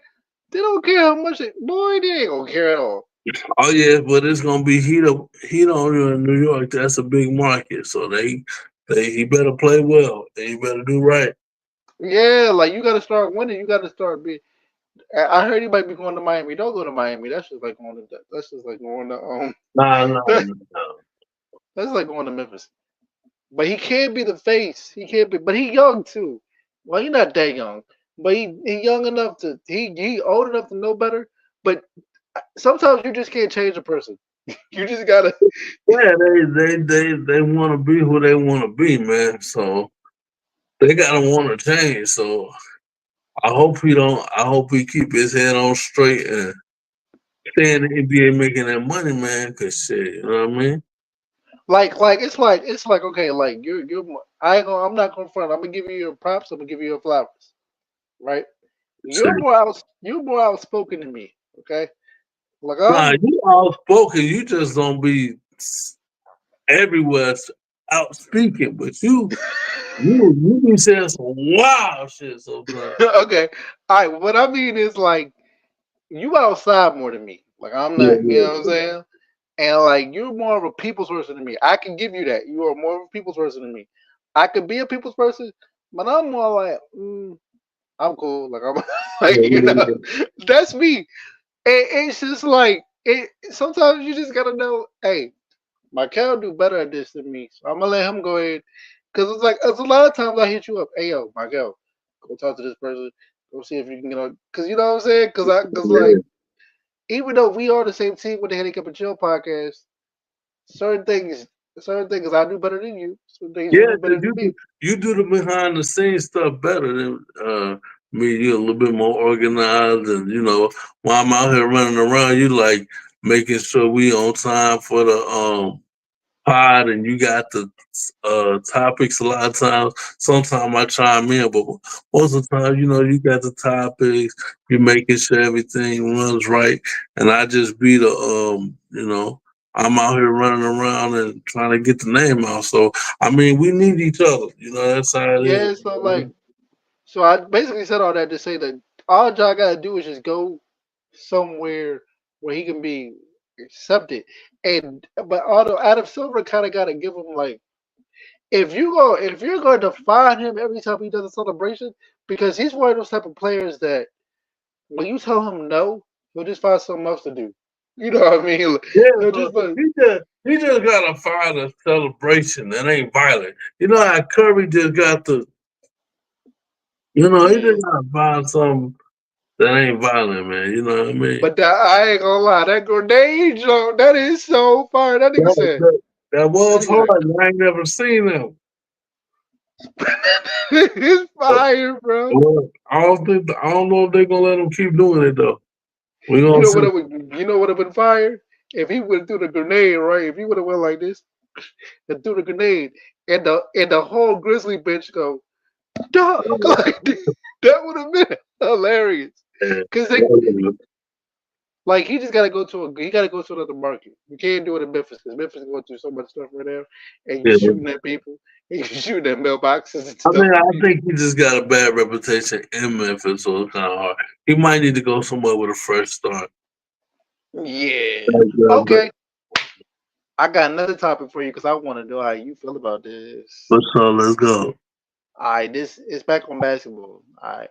They don't care how much boy, they ain't gonna care at all. Oh yeah, but it's gonna be heat on you in New York. That's a big market, so they he better play well. He better do right. Yeah, like you gotta start winning. You gotta start being. I heard he might be going to Miami. Don't go to Miami. That's just like going to. That's just like going to. Nah, nah, nah. That's like going to Memphis. But he can't be the face. He can't be. But he young too. Well, he not that young, but he young enough to he old enough to know better. But sometimes you just can't change a person. You just gotta. Yeah, they want to be who they want to be, man. So they gotta want to change. So I hope he don't. I hope he keep his head on straight and stay in the NBA making that money, man. Cause shit, you know what I mean? Like it's like okay, like I ain't gonna, I'm not gonna front. I'm gonna give you your props. I'm gonna give you your flowers, right? Shit. You're more outspoken than me, okay? Like Nah, I'm you outspoken. You just don't be everywhere out speaking, but you be saying some wild shit sometimes. okay. All right, what I mean is like you outside more than me. Like I'm Yeah, not, you know what I'm yeah. saying? And like you're more of a people's person than me. I can give you that. You are more of a people's person than me. I could be a people's person, but I'm more like I'm cool. Like I'm like Yeah, yeah, that's me. And it's just like it. Sometimes you just gotta know. Hey, Michael do better at this than me, so I'm gonna let him go ahead. Cause it's like it's a lot of times I hit you up. Hey yo, Michael, go talk to this person. Go see if you can get on. Cause you know what I'm saying. Cause like yeah. even though we are the same team with the Handicap and Chill podcast, certain things, certain things I do better than you. Certain things you Yeah, do better 'cause than me. you do the behind the scenes stuff better than me. You're a little bit more organized, and while I'm out here running around, you like making sure we on time for the pod, and you got the topics. A lot of times, sometimes I chime in, but most of the time, you got the topics. You're making sure everything runs right, and I just be the I'm out here running around and trying to get the name out. So I mean, we need each other. That's how it is. Yeah, so like, so I basically said all that to say that all John gotta do is just go somewhere where he can be accepted. And but although Adam Silver kind of got to give him like if you're going to find him every time he does a celebration because he's one of those type of players that when you tell him no, he'll just find something else to do. You know what I mean? Like, Yeah, he'll but just like, he just gotta find a celebration that ain't violent. You know how Curry just got he yeah. just gotta find something that ain't violent, man. You know what I mean? But I ain't gonna lie, that grenade joke, that is so fire. That, that, that That was nigga hard. said, I ain't never seen them. it's fire, bro. Well, I don't know if they're gonna let him keep doing it though. We You gonna know see. what it would, you know what would have been fire? If he would have threw the grenade, right? If he would have went like this and threw the grenade, and the whole Grizzly bench go, duck, like that would have been hilarious. Yeah, Cause they, yeah, like he gotta go to another market. You can't do it in Memphis because Memphis is going through so much stuff right now, and you yeah. shooting at people, and you shooting at mailboxes and I stuff. mean, I think he just got a bad reputation in Memphis, so it's kind of hard. He might need to go somewhere with a fresh start. Yeah. Like, but Okay. I got another topic for you because I want to know how you feel about this. so let's go. All right, this is back on basketball. All right.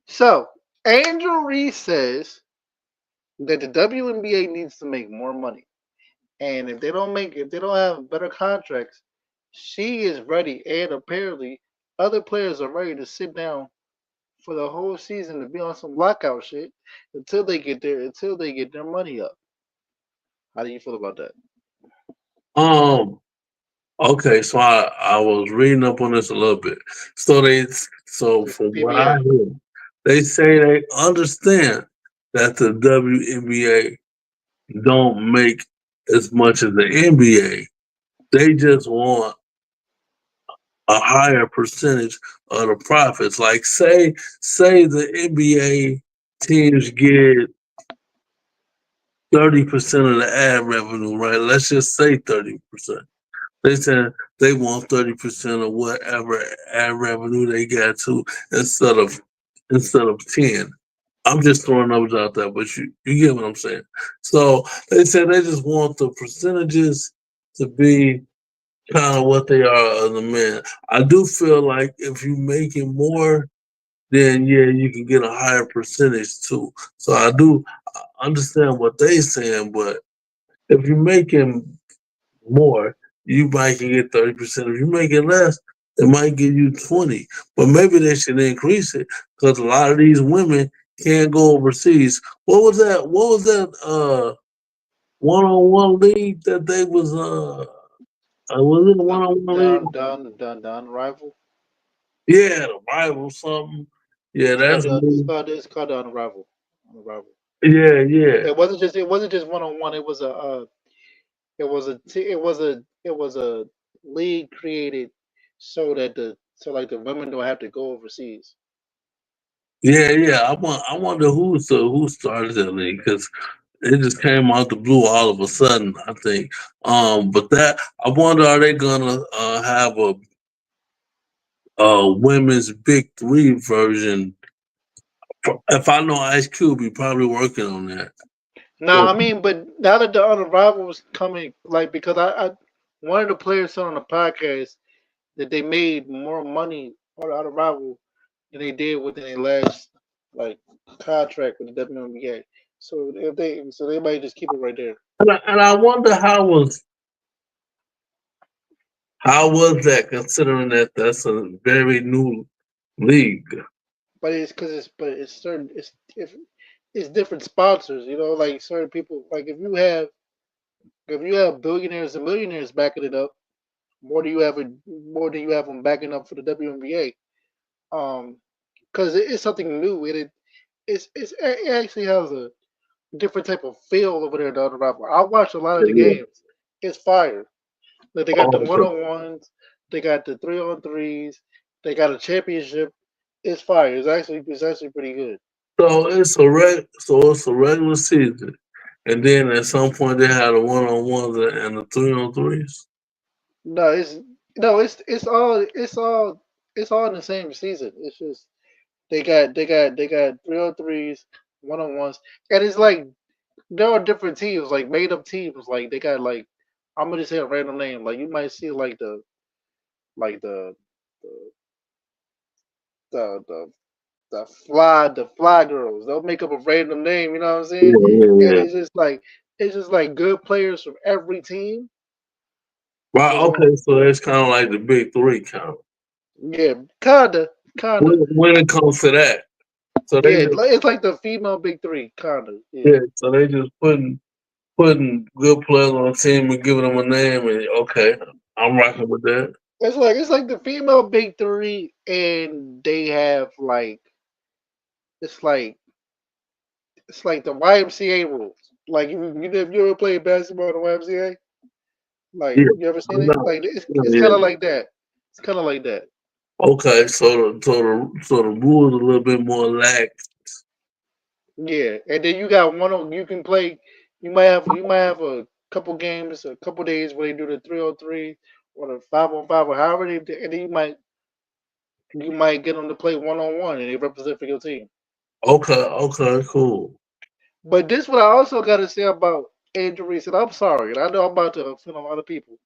So, Angel Reese says that the WNBA needs to make more money. And if they don't have better contracts, she is ready. And apparently, other players are ready to sit down for the whole season to be on some lockout shit until they get their money up. How do you feel about that? Um. Okay, so I was reading up on this a little bit. So from what I PBA. hear, they say they understand that the WNBA don't make as much as the NBA. They just want a higher percentage of the profits. Like say the NBA teams get 30% of the ad revenue, right? Let's just say 30%. They said they want 30% of whatever ad revenue they got to instead of 10. I'm just throwing numbers out there, but you get what I'm saying. So they said they just want the percentages to be kind of what they are of the men. I do feel like if you're making more, then yeah, you can get a higher percentage too. So I do understand what they saying, but if you're making more, you might can get 30%. If you make it less, it might give you 20. But maybe they should increase it because a lot of these women can't go overseas. What was that? What was that? One-on-one league that they was it a one-on-one league? Done rival. Yeah, the rival something. Yeah, that's It's called the unrival. Unrival. yeah, yeah. It wasn't just one on one. It was a it was a league created so like the women don't have to go overseas. Yeah, yeah. I wonder who started that league because it just came out the blue all of a sudden. I think. But that I wonder are they gonna have a women's big three version? If I know Ice Cube, he probably working on that. Now I mean, but now that the unrival was coming, like because I one of the players said on the podcast that they made more money on the unrival than they did within their last like contract with the WNBA. So they might just keep it right there. And I wonder how was that considering that that's a very new league. But it's certain it's different sponsors. You know, like certain people. Like if you have billionaires and millionaires backing it up, more than you have them backing up for the WNBA. Because it's something new. It actually has a different type of feel over there. The other rapper. I watch a lot of the Yeah. games. It's fire. Like they got the Oh, one on ones, they got the 3-on-3s, they got a championship. It's fire. It's actually pretty good. so it's a regular season, and then at some point they had a one-on-ones and the three-on-threes. No, it's all in the same season. It's just they got 3-on-3s, 1-on-ones, and it's like there are different teams, like made up teams. Like they got like I'm gonna say a random name. Like you might see like the the the the fly girls. They'll make up a random name. You know what I'm saying? Yeah, yeah, And yeah. it's just like good players from every team Right. is on. Okay. So it's kind of like the big three count Yeah, kinda. when it comes to that. So they Yeah, just it's like the female big three, kinda. Yeah, yeah. So they just putting good players on the team and giving them a name and okay, I'm rocking with that. it's like the female big three, and they have like it's like it's like the YMCA rules. Like if you ever played basketball in the YMCA, like Yeah. you ever I seen it? know. Like Yeah, it's kind yeah. of like that. It's kind of like that. Okay. So the rules a little bit more lax. Yeah, and then you can play. You might have a couple games, a couple days where they do the 3-on-3 or the 5-on-5 or however and then you might get them to play 1-on-1 and they represent for your team. Okay. Okay. Cool. But this what I also got to say about Angel Reese, and I'm sorry, and I know I'm about to offend a lot of people.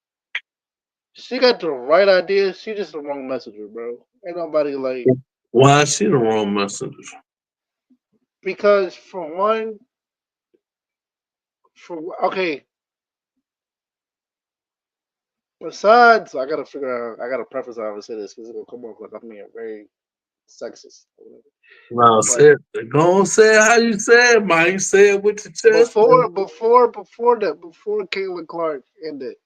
She got the right idea. She just the wrong messenger, bro. Ain't nobody like Why is she the wrong messenger? because for one, for okay. Besides, I gotta figure out. I gotta preface how I would say this because it'll come off like I'm being very sexist. Or whatever. No, But say it. Go on, say it how you say it, Mike. Say it with your chest. before Caitlin Clark ended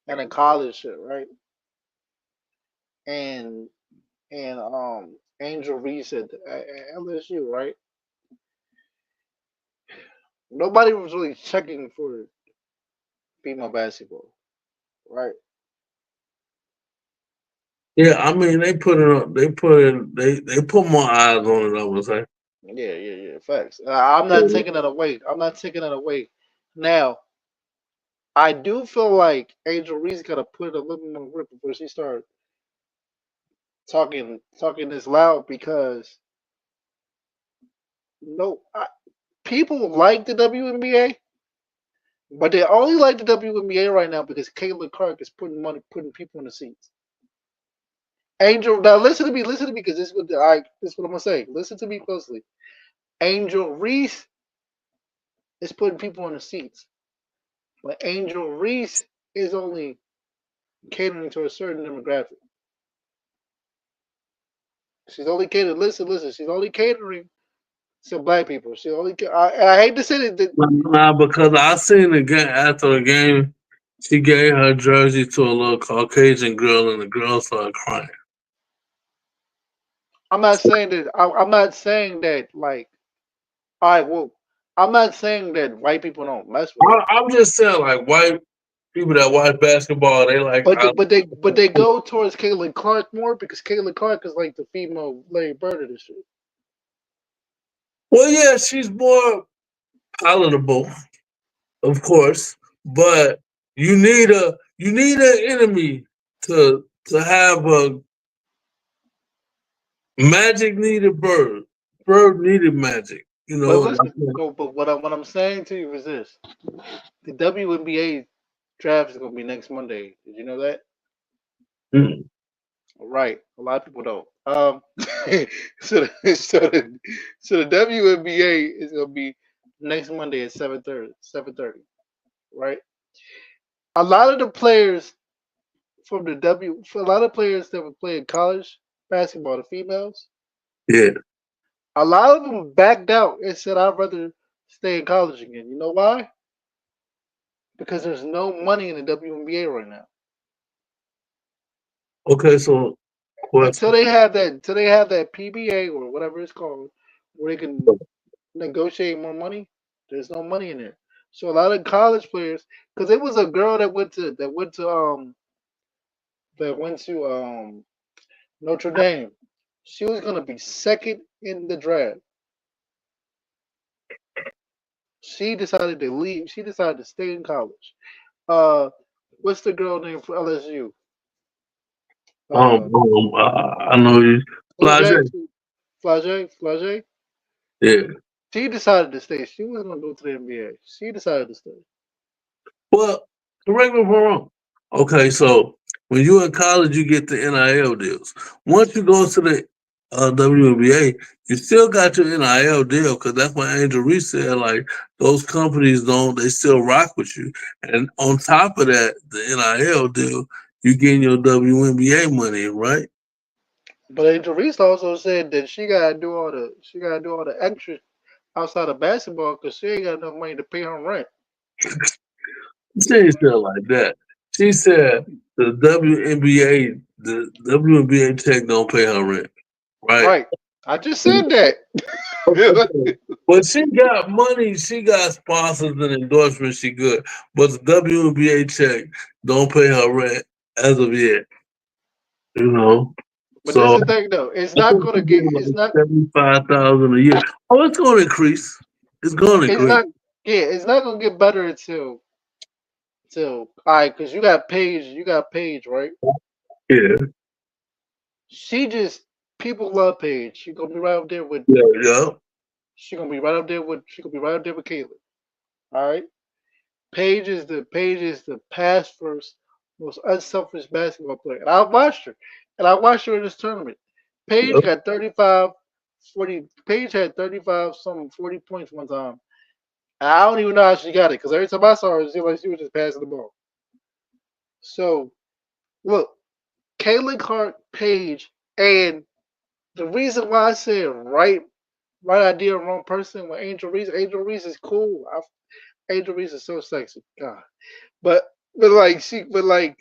and the college shit, right? And Angel Reese at LSU, right? Nobody was really checking for female basketball, right? Yeah, I mean they put it on. They put more eyes on it. I would say. Yeah. Facts. I'm not taking that away. I'm not taking that away. Now, I do feel like Angel Reese gotta put a little more grip before she started talking this loud because no, people like the WNBA, but they only like the WNBA right now because Caitlin Clark is putting people in the seats. Angel, now listen to me, because this is what I'm gonna say. Listen to me closely. Angel Reese is putting people in the seats, but Angel Reese is only catering to a certain demographic. She's only catering. Listen. She's only catering to black people. She only. I hate to say it. Nah, because I seen the game after the game. She gave her jersey to a little Caucasian girl, and the girl started crying. I'm not saying that. I'm not saying that. Like, all right. Well, I'm not saying that white people don't mess with her. I'm just saying, like white people that watch basketball, they like. But they go towards Caitlin Clark more because Caitlin Clark is like the female Larry Bird of this shit. Well, yeah, she's more palatable, of course, but you need an enemy to have a Magic needed Bird. Bird needed Magic. You But know. listen, but what I'm saying to you is this: the WNBA draft is gonna be next Monday. Did you know that? Mm. Right. A lot of people don't. So the WNBA is gonna be next Monday at 7:30. 7:30. Right. A lot of the players from the for a lot of players that were playing college basketball, the females, Yeah. a lot of them backed out and said, "I'd rather stay in college again." You know why? Because there's no money in the WNBA right now. Okay, so Until question. they have that PBA or whatever it's called, where they can negotiate more money, there's no money in there. So a lot of college players, because it was a girl that went to Notre Dame. She was gonna be second in the draft. She decided to leave. She decided to stay in college. Uh, what's the girl name for LSU? Uh, I know you. Flage, Flage. Flage. Yeah. She decided to stay. She wasn't gonna go to the NBA. She decided to stay. Well, correct me if I'm wrong. Okay, so when you're in college, you get the NIL deals. Once you go to the WNBA, you still got your NIL deal because that's what Angel Reese said. Like those companies don't, they still rock with you. And on top of that, the NIL deal, you getting your WNBA money, right? But Angel Reese also said that she gotta do all the extra outside of basketball because she ain't got enough money to pay her rent. She ain't said it like that. She said the WNBA tech don't pay her rent, right? Right. I just said that. But she got money, she got sponsors and endorsements, she good. But the WNBA check don't pay her rent as of yet, you know. But this So is the thing though. It's I not think gonna she's get getting it's like not 75,000 a year. Oh, it's gonna increase. It's gonna it's increase. not yeah, it's not gonna get better until alright, because you got Paige, right? Yeah, She just people love Paige. She gonna be right up there with yeah, yeah. she gonna be right up there with Caitlyn. Alright? Paige is the past first most unselfish basketball player. And I watched her. And I watched her in this tournament. Paige Yep. got 35, 40. Paige had 35 some 40 points one time. And I don't even know how she got it because every time I saw her, it seemed like she was just passing the ball. So look, Caitlin Clark, Paige, and the reason why I said right idea, wrong person with Angel Reese. Angel Reese is cool. Angel Reese is so sexy. God. But but like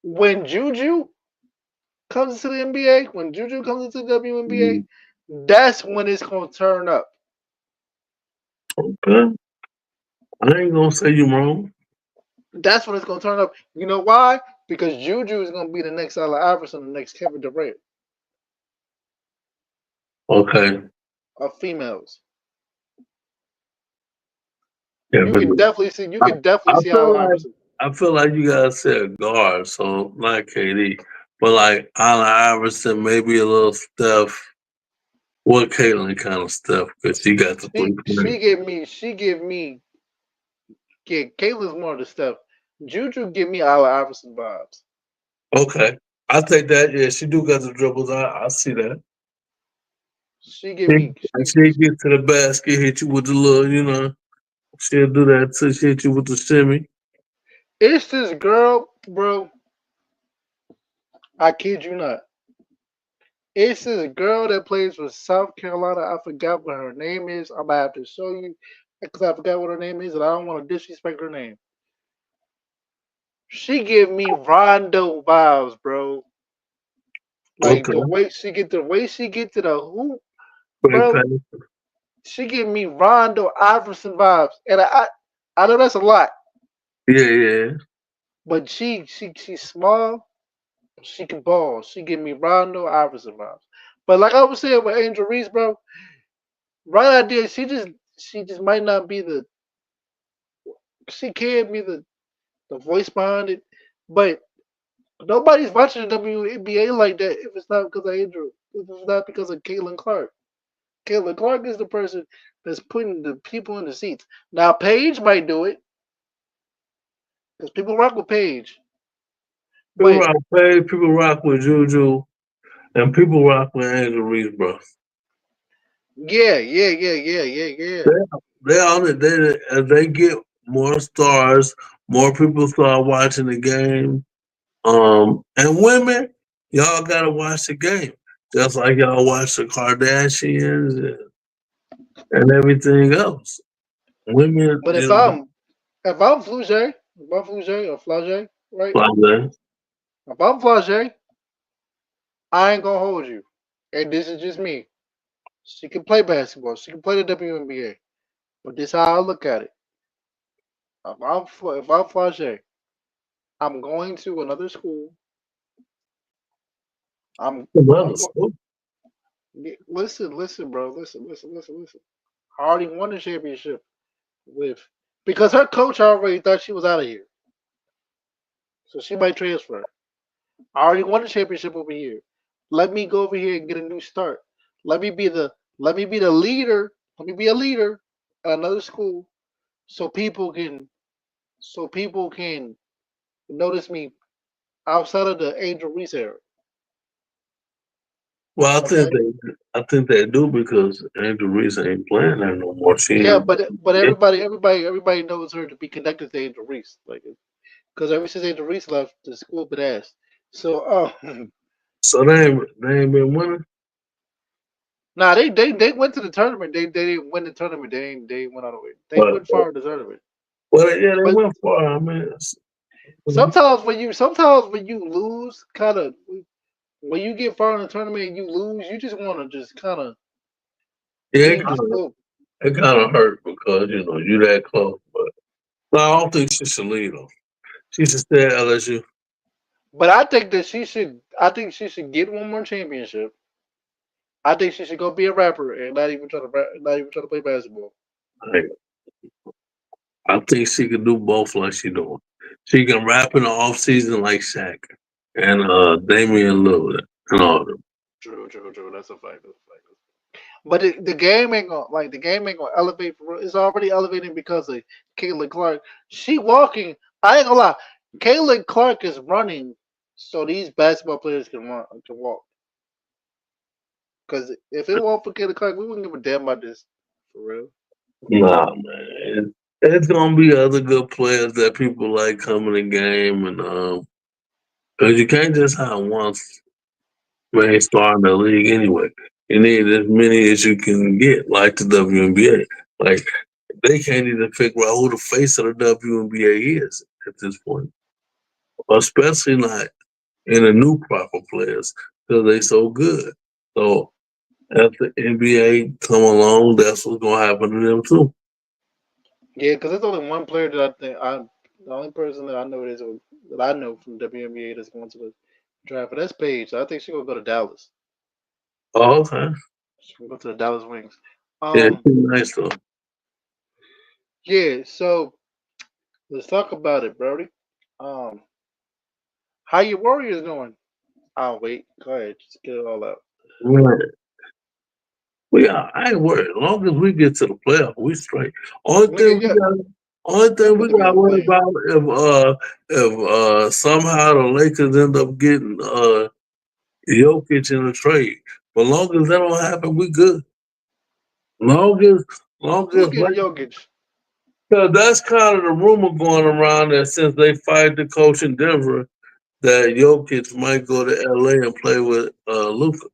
when Juju comes into the NBA, when Juju comes into the WNBA, that's when it's gonna turn up. Okay. I ain't gonna say you wrong. That's when it's gonna turn up. You know why? Because Juju is gonna be the next Allen Iverson, the next Kevin Durant Okay. of females. Yeah, You but can definitely I see feel Allen like Iverson. you gotta say a guard, so not KD, but like Allen Iverson, maybe a little Steph. What Caitlyn kind of Steph because she got the 3 point. She give me yeah, Kayla's more of the stuff. Juju give me Allen Iverson vibes. Okay, I take that. Yeah, she do got the dribbles. I see that. She give me And she get to the basket, hit you with the little, you know. She'll do that too. She hit you with the shimmy. It's this girl, bro. I kid you not. It's this girl that plays for South Carolina. I forgot what her name is. I'm gonna have to show you because I forgot what her name is, and I don't want to disrespect her name. She give me Rondo vibes, bro. Like Okay. the way she get to the hoop, Great bro. pass. She give me Rondo Iverson vibes, and I know that's a lot, Yeah. but she's small. She can ball. She give me Rondo Iverson vibes. But like I was saying with Angel Reese, bro, right idea. She just might not be the. She can be the voice behind it, but nobody's watching the WNBA like that if it's not because of Angel. If it's not because of Caitlin Clark. Caitlin Clark is the person that's putting the people in the seats. Now Paige might do it because people rock with Paige, People but rock Paige, people rock with Juju, and people rock with Angel Reese, bro. yeah. They they on it. They as they get more stars, more people start watching the game. And women, y'all gotta watch the game. Just like y'all watch the Kardashians and everything else. Women, But you know, if I'm Flaugier or Flaugier, right? like that. If I'm Flaugier, I ain't gonna hold you. And this is just me. She can play basketball. She can play the WNBA. But this is how I look at it. If I'm Flaugier, I'm going to another school. Another I'm going. school. Listen, bro. Listen. I already won the championship with because her coach already thought she was out of here, so she might transfer. I already won the championship over here. Let me go over here and get a new start. Let me be the let me be the leader. Let me be a leader at another school, so people can notice me outside of the Angel Reese era. Well, Okay. I think they do because Angel Reese ain't playing there no more. She Yeah, in but everybody knows her to be connected to Angel Reese, like because ever since Angel Reese left, the school been asked. So, so they ain't been winning. nah, they went to the tournament. They didn't win the tournament. They went all the way. They But went far in the tournament. well, yeah, they But went far. I mean, sometimes when you lose, kind of when you get far in the tournament and you lose, you just want to just kind of yeah, leave the school. it kind of hurt because you know you that close. But no, I don't think she should leave though. She should stay at LSU. But I think that she should. I think she should get one more championship. I think she should go be a rapper and not even try to play basketball. Like, I think she could do both like she doing. She can rap in the off season like Shaq and Damian Lillard and all of them. True. That's a fact. That's a fact. But the game ain't gonna elevate for real. It's already elevating because of Caitlin Clark. She walking. I ain't gonna lie. Caitlin Clark is running so these basketball players can walk. Because if it weren't for Caitlin Clark, we wouldn't give a damn about this for real. Nah, man. It's gonna be other good players that people like coming in game and because you can't just have one main star in the league anyway. You need as many as you can get, like the WNBA. Like they can't even figure out who the face of the WNBA is at this point, especially not in the new proper players because they so good. So as the NBA come along, that's what's gonna happen to them too. Yeah, because there's only one player that I think the only person that I know that I know from WNBA that's going to the draft, and that's Paige. I think she's gonna go to Dallas. Oh, okay. She's gonna go to the Dallas Wings. Yeah, Um, she's nice though. yeah. So let's talk about it, Brody. Um, how your Warriors doing? Oh wait, go ahead, just get it all out. Man, I ain't worried. As long as we get to the playoff, we straight. Nigga, yeah, Only yeah, thing we but nigga, got to you worry playing. about if somehow the Lakers end up getting Jokic in a trade. But long as that don't happen, we good. Long as long Who's as getting like Jokic? So that's kind of the rumor going around that since they fired the coach in Denver, that Jokic might go to LA and play with Luka.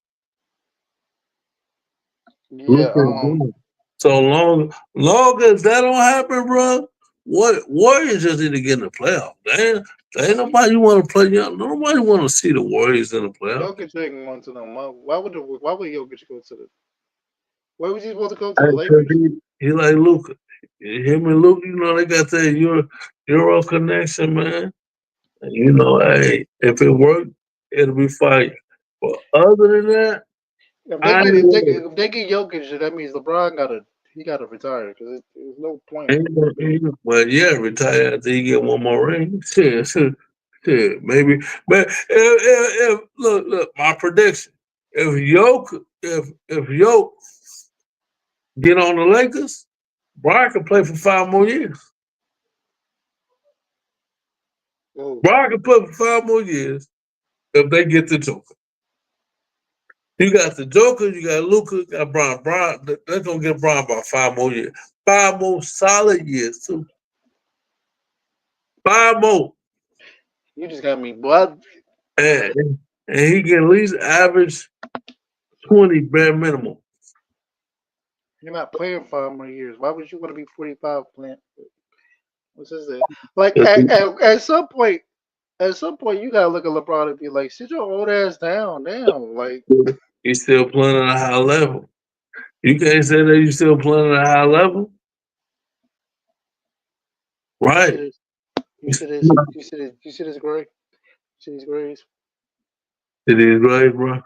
Yeah. Luka and Denver. So long as that don't happen, bro, what Warriors just need to get in the playoff. They ain't nobody want to play. Nobody want to see the Warriors in the playoff. Jokic ain't going to them. Why would Jokic go to the? Why was he supposed to go to the Because Lakers? he like Luka. Him and Luka, they got that Euro connection, man. And hey, if it worked, it'll be fire. But other than that, If they I get ain't if they, worried. if they get Jokic, that means LeBron gotta retire because there's no point. Well, yeah, retire after you get one more ring. Shit, maybe. But if look, my prediction: if Yoke get on the Lakers, Brian can play for 5 more years. Oh, Brian can play for 5 more years if they get the Joker. You got the Joker, you got Luca, you got Brian. They're gonna get Brian about 5 more years. 5 more solid years too. 5 more. you just got me, boy. And he can at least average 20 bare minimum. You're not playing 5 more years. Why would you want to be 45 playing? What's this? Like at some point, you gotta look at LeBron and be like, sit your old ass down, damn. Like He's still playing at a high level. You can't say that you're still playing at a high level. Right. you see this, you see this, you see this grade, you see these grades. It is right, bro.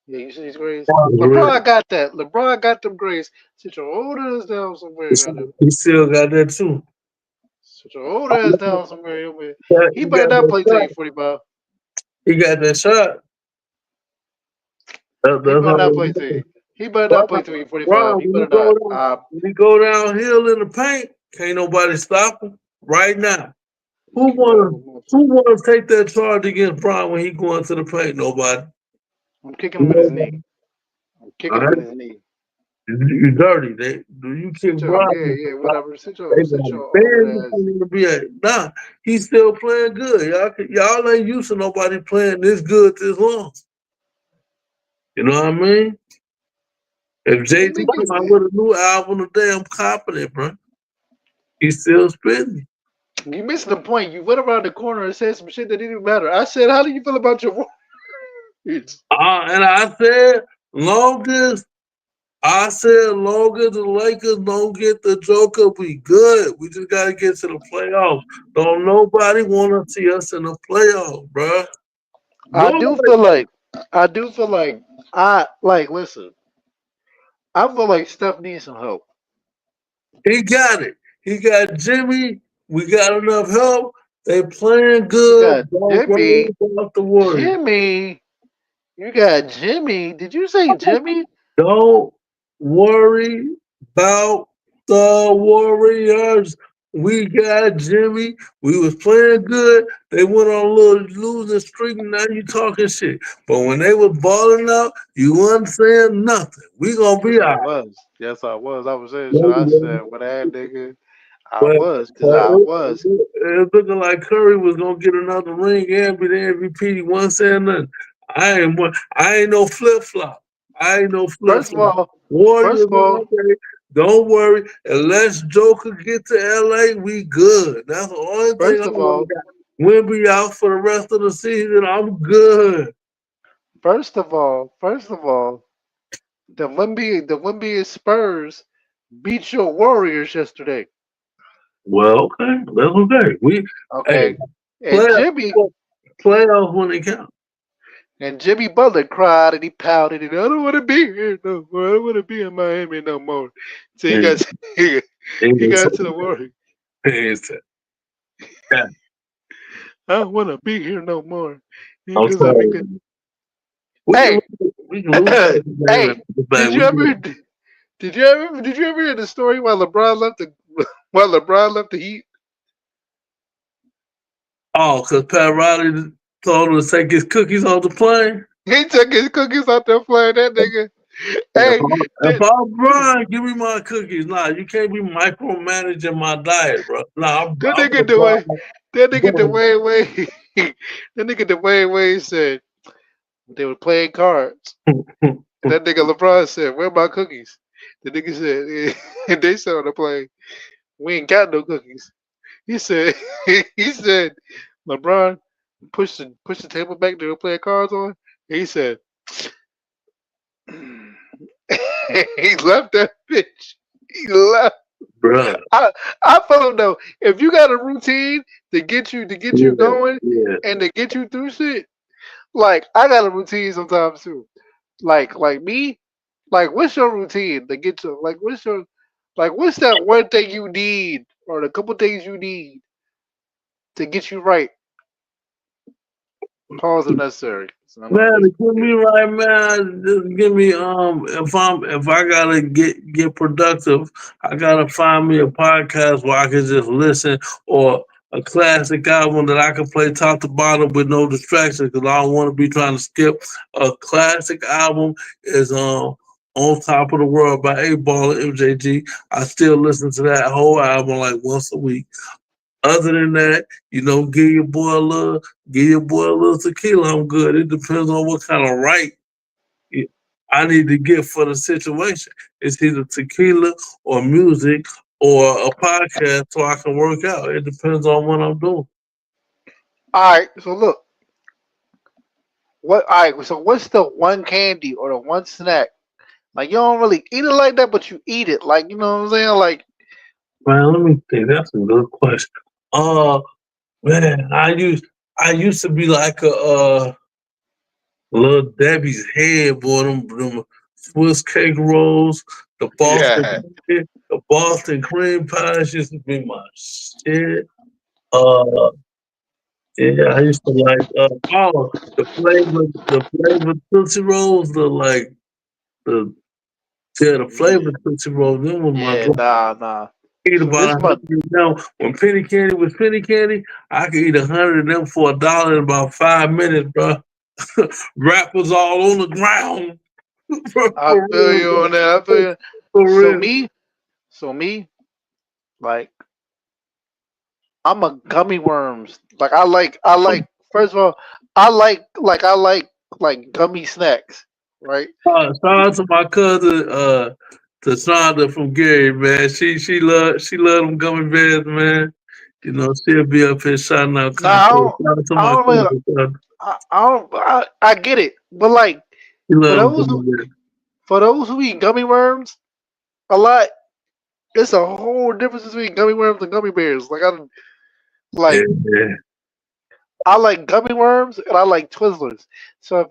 Yeah, you see these grades. LeBron got that. LeBron got them grades. Sit your old ass down somewhere, goddamn. He still got that too. Sit your old ass down somewhere, man. He He better got not that play till shot. he's 45. He got that shot. He That's better not play all. till he better not play till he's 45. Ron, He better not. when he go downhill in the paint, can't nobody stop him right now. Who wanna take that charge against Brian when he going to the paint? Nobody. I'm kicking him in his knee. I'm kicking him in his knee. You dirty. You kick Brian. Yeah, whatever. Sit your They old ass. gonna be nah, he's still playing good. Y'all ain't used to nobody playing this good this long. You know what I mean? If Jay-Z come out with a new album today, I'm confident, bro. He's still spinning. You missed the point. You went around the corner and said some shit that didn't matter. I said, how do you feel about your Warriors? And I said, long as the Lakers don't get the Joker, we good. We just gotta get to the playoffs. Don't nobody want to see us in the playoffs, bro. I do feel like listen. I feel like Steph needs some help. He got it. He got Jimmy. We got enough help. They playing good. Don't worry about the Warriors. Jimmy. You got Jimmy. Did you say Jimmy? Don't worry about the Warriors. We got Jimmy. We was playing good. They went on a little losing streak. Now you talking shit. But when they was balling out, you wasn't saying nothing. We gonna be out. Yes, I was. I was saying so. I said, "What that nigga?" I was. It looking like Curry was gonna get another ring and be the MVP. He wasn't saying nothing. I ain't no flip flop. First of all, Warriors, okay, don't worry. Unless Joker get to LA, we good. That's the only thing I'm gonna got. We'll be out for the rest of the season. I'm good. First of all, the Wemby Spurs beat your Warriors yesterday. Well, okay, that's okay. Okay, and playoffs when they count. And Jimmy Butler cried and he pouted and I don't want to be here no more. I don't want to be in Miami no more. So he got to the Warriors. I don't want to be here no more. I'm sorry. Hey, did you ever hear the story while LeBron left the Heat? Oh, because Pat Riley told him to take his cookies off the plane. He took his cookies off the plane, that nigga. Hey, If I'm Brian, give me my cookies. Nah, you can't be micromanaging my diet, bro. Nah, that I'm nigga the the way, Brian. that nigga the Bro. way, that nigga the way said they were playing cards. And that nigga LeBron said, "Where my cookies?" The nigga said, and they said on the plane, "We ain't got no cookies." He said, he said, LeBron push the table back they were playing cards on. And he said, he left that bitch. He left. Bruh. I I feel him though. If you got a routine to get you Yeah, going yeah. and to get you through shit, like I got a routine sometimes too. Like me, like what's your routine to get you what's that one thing you need or the couple things you need to get you right? Pause if necessary. So I'm not Man, to listening. get me right, man, just give me if I gotta get productive, I gotta find me a podcast where I can just listen or a classic album that I can play top to bottom with no distractions because I don't want to be trying to skip. A classic album is On Top of the World by 8 Ball and MJG. I still listen to that whole album like once a week. Other than that, give your boy a little tequila. I'm good. It depends on what kind of right I need to get for the situation. It's either tequila or music or a podcast so I can work out. It depends on what I'm doing. All right. So look, what? All right. So what's the one candy or the one snack? Like you don't really eat it like that, but you eat it. Like you know what I'm saying? Like Man, let me think. That's a good question. Uh man, I used to be like a Little Debbie's head, boy. Them Swiss cake rolls, the Boston, yeah, the Boston cream pies used to be my shit. Uh, yeah, I used to like the flavor Tootsie Rolls, the the flavor Tootsie Rolls. Them was my yeah. drink. Nah. Eat So about this 100 month, of them. When penny candy was penny candy, I could eat 100 of them for $1 in about 5 minutes, bro. Rappers all on the ground. for, I for feel real, you bro. on that. I feel you. For So real. me, so me, like I'm a gummy worms. Like I like. First of all, I like gummy snacks. Right? Shout out to my cousin, Tashandra from Gary, man. She love them gummy bears, man. She'll be up here shouting out Nah, I content. don't. Shout out to I my don't really. cousin, son. I don't. I get it, but like She for love them those gummy bears. for those who eat gummy worms a lot, it's a whole difference between gummy worms and gummy bears. Yeah, Like yeah. I like gummy worms and I like Twizzlers. So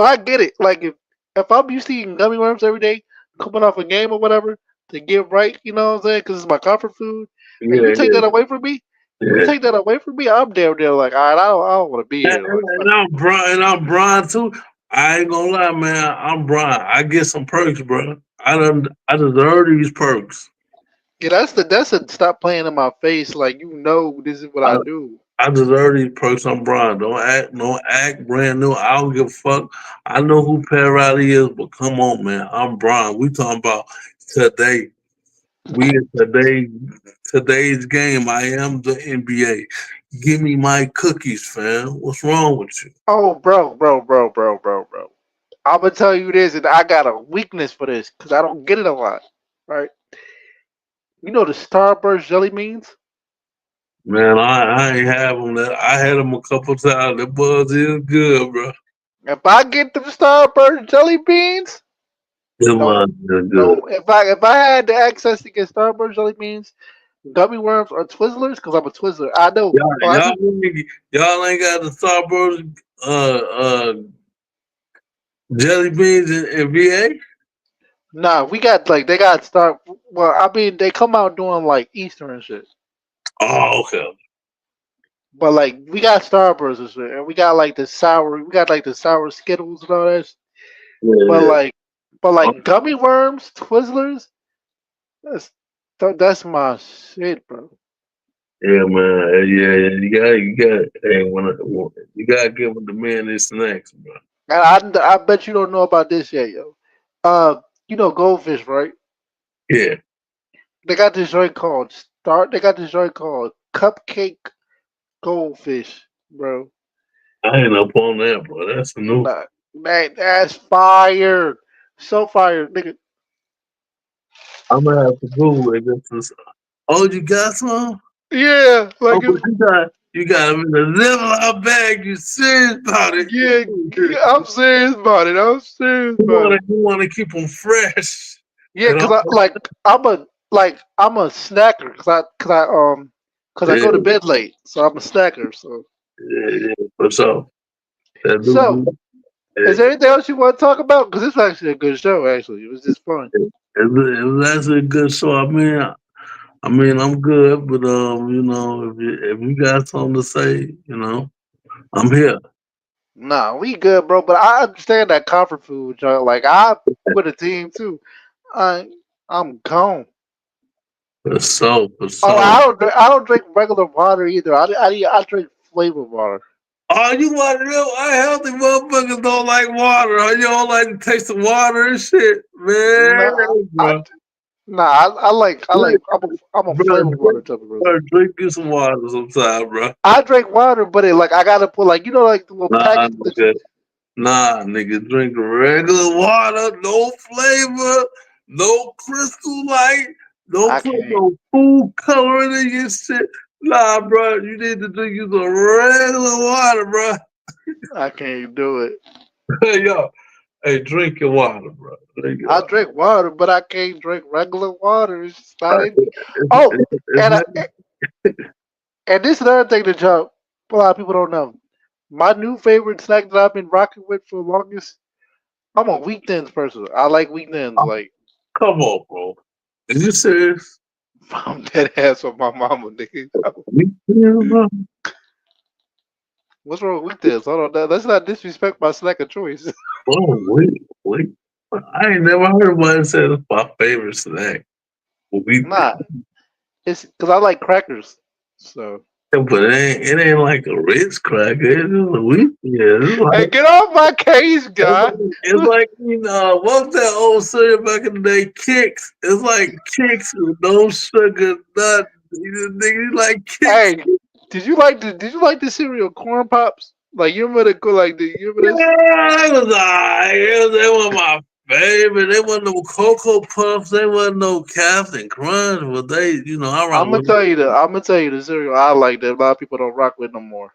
I get it. Like if I'm used to eating gummy worms every day, coming off a game or whatever, to get right, you know what I'm saying? Because it's my comfort food, and you Yeah, take that away from me. You yeah. take that away from me, I'm damn near like, all right, I don't want to be And, here. and, Like, and I'm Brian too. I ain't gonna lie, man. I'm Brian. I get some perks, bro. I deserve these perks. yeah, that's a stop playing in my face. Like this is what I I do. I deserve these perks. I'm Brian. Don't act brand new. I don't give a fuck. I know who Pat Riley is, but come on, man. I'm Brian. We talking about today. We in today's game. I am the NBA. Give me my cookies, fam. What's wrong with you? Oh, bro. I'm gonna tell you this, and I got a weakness for this because I don't get it a lot. Right? You know the Starburst jelly beans? Man, I ain't have them. I had them a couple times. The buzz is good, bro. If I get the Starburst jelly beans, Them no, is good. no. If I had the access to get Starburst jelly beans, gummy worms or Twizzlers, because I'm a Twizzler. I know. Y'all, Oh, I y'all, know. ain't- y'all ain't got the Starburst jelly beans in VA. Nah, we got like they got Star. Well, I mean they come out doing like Easter and shit. Oh, okay. But like we got Starburst and shit, and we got like the sour. We got like the sour Skittles and all that. But Yeah, like, but yeah. like gummy worms, Twizzlers. That's that's my shit, bro. Yeah, man. Yeah. Hey, you gotta give the man his snacks, bro. And I bet you don't know about this yet, yo. You know Goldfish, right? Yeah, They got this joint called Start. They got this joint called Cupcake Goldfish, bro. I ain't up on that, bro. That's a new. Nah, that's fire. So fire, nigga. I'm gonna have to Google it. Oh, you got some? Yeah, Oh, like but it, you got them in the Ziploc bag. You serious about it? yeah, I'm serious about it. I'm serious about it. You wanna keep them fresh. Yeah, And cause all I like I'm a snacker, cause I yeah, go to bed late, so I'm a snacker. yeah, for sure. That So, do. is there anything else you want to talk about? Cause it's actually a good show. Actually, it was just fun. It was actually a good show. I mean, I'm good, but if you got something to say, I'm here. Nah, we good, bro. But I understand that comfort food, joint. Like I with a team too. I I'm gone. For sure, for Oh, sure. I don't drink regular water either. I drink flavored water. Oh, you want real unhealthy motherfuckers don't like water. Huh? You don't like the taste of water and shit, man. Nah, I, Bro, nah. I like. drink, I'm a bro, flavored water drink, type of person. drink you some water sometime, bro. I drink water, but it like I gotta put like like the little Nah, packets that you. nigga. Nah, nigga. Drink regular water, no flavor, no crystal light, I don't put can't. no food coloring in your shit. Nah, bro. You need to drink you some regular water, bro. I can't do it. Yo, hey, drink your water, bro. Drink your I water. drink water, but I can't drink regular water. It's just not in me. It's, Oh, it's and not. and this is another thing that a lot of people don't know. My new favorite snack that I've been rocking with for the longest. I'm a weekends person. I like weekends. Like Come on, bro. Is you serious? I'm dead ass with my mama, nigga. Yeah, bro. What's wrong with weekends? Hold on, let's not disrespect my snack of choice. Oh, wait. I ain't never heard one say it's my favorite snack. We, Nah, it's because I like crackers. So but it ain't like a Ritz cracker. It's just a wheat. Yeah, hey, get off my case, guy. it's like what was that old cereal back in the day? Kicks. It's like Kicks with no sugar, nothing. You like Kicks. Hey, did you like the cereal corn pops? Like you remember you remember this? Yeah, it was alright. They were my favorite. They wasn't no Cocoa Puffs. They wasn't no Captain Crunch. But I rock with. I'm gonna tell you the cereal I like that a lot of people don't rock with no more.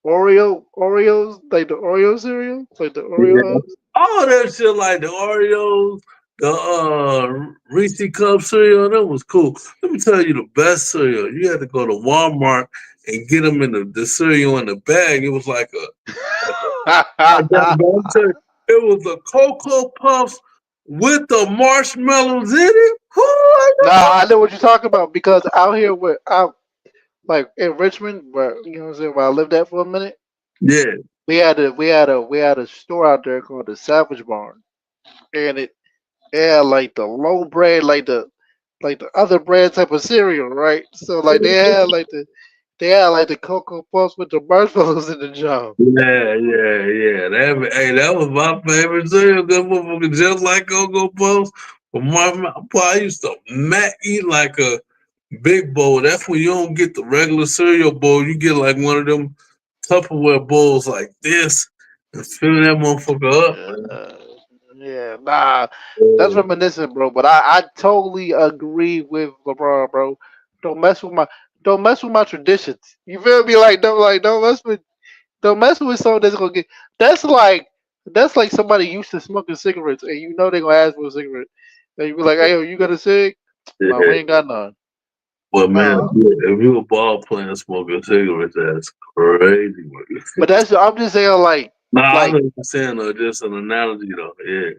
Oreos, like the Oreo cereal, like the Yeah. Oreo Hugs. All that shit like the Oreos, the Reese Cup cereal, that was cool. Let me tell you the best cereal. You had to go to Walmart and get them in the cereal in the bag. It was like I'm telling you, it was the Cocoa Puffs with the marshmallows in it. Who I know? Nah, I know what you're talking about because out here where out like in Richmond, where you know what I'm saying, where I lived at for a minute, Yeah, we had a store out there called the Savage Barn, and it had like the low bread, like the other bread type of cereal, right? So like they had like the cocoa puffs with the marshmallows in the jar. yeah. That was my favorite cereal. That motherfucker just like Cocoa Puffs. But boy, I used to eat like a big bowl. That's when you don't get the regular cereal bowl. You get like one of them Tupperware bowls like this and fill that motherfucker up, man. Yeah, yeah, nah, that's reminiscent, bro. But I totally agree with LeBron, bro. Don't mess with my don't mess with my traditions. You feel me? Don't mess with something that's gonna get. That's like that's like somebody used to smoking cigarettes, and you know they gonna ask for a cigarette, and you be like, "Hey, yo, you got a cig?" No, we Yeah. ain't got none. Well, man, Uh, if you a ball player smoking cigarettes, that's crazy. Man. but that's I'm just saying, Nah, I know like what you're saying though. Just an analogy though. Yeah.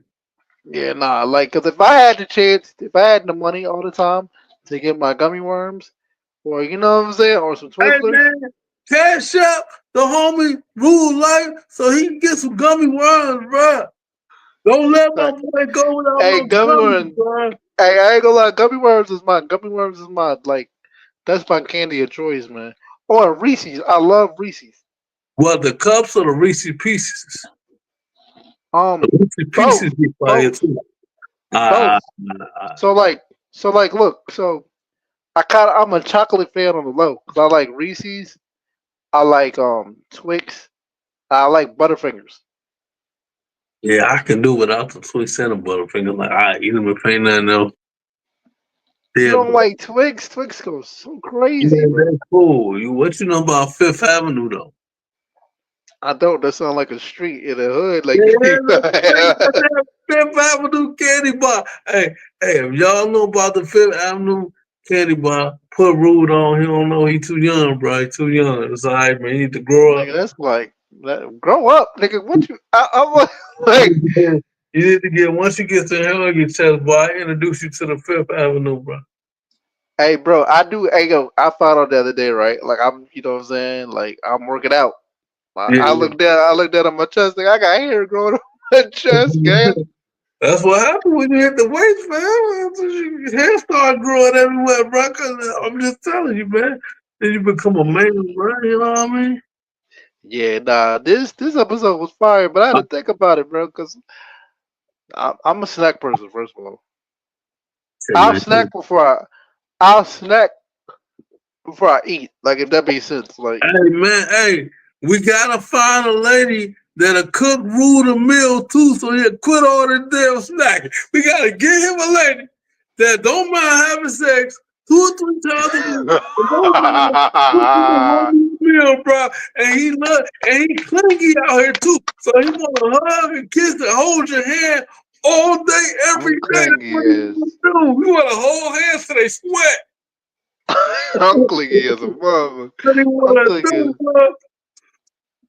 yeah, nah, like, cause if I had the chance, if I had the money all the time to get my gummy worms, or you know what I'm saying, or some Hey Twizzlers, man, cash up the homie rule life so he can get some gummy worms, bro. Don't let my like, boy go without hey, no gummy gummies, worms, bro. hey, I ain't gonna lie, gummy worms is mine. Gummy worms is mine. Like, that's my candy of choice, man. Or Reese's, I love Reese's. What, the cups or the Reese Pieces? Lucy Both, Pieces be fire both, too. Uh, both. So like, look. So I'm a chocolate fan on the low because I like Reese's. I like Twix. I like Butterfingers. yeah, I can do without the Twix and the Butterfinger. Like I eat them if ain't nothing else. You Yeah, don't but like Twix? Twix goes so crazy, yeah, bro. that's cool. What you know about Fifth Avenue though? I don't. That sound like a street in the hood. Yeah, Like, that Fifth Avenue candy bar. Hey, if y'all know about the Fifth Avenue candy bar, put Rude on. He don't know he too young, bro. He too young. It's alright, man. He need to grow up. nigga, that's like grow up, nigga. What you? I'm like, You need to get once you get to hell on your chest, boy. I introduce you to the Fifth Avenue, bro. hey, bro. I do. Hey, yo, I found out the other day, right? Like, you know what I'm saying? Like, I'm working out. Yeah, I looked down. I looked down at my chest. Like, I got hair growing on my chest, gang. that's what happened when you hit the weights, man. Your hair start growing everywhere, bro. I'm just telling you, man. Then you become a man, bro. You know what I mean? Yeah, nah. This episode was fire, but I had to think about it, bro, because I'm a snack person. First of all, Hey, I'll man. snack before I'll snack before I eat. Like, if that makes sense. Like, Hey, man. Hey, we gotta find a lady that'll cook Rude a meal too, so he'll quit all the damn snacking. We gotta get him a lady that don't mind having sex 2 or 3 times a week. And don't mind cooking a homie meal, bro. And he clingy out here too. So he wanna hug and kiss and hold your hand all day, every I'm day. That's clingy what he as wanna do. We wanna hold hands so they sweat. I'm clingy as a mother. What he I'm wanna clingy as do, bro.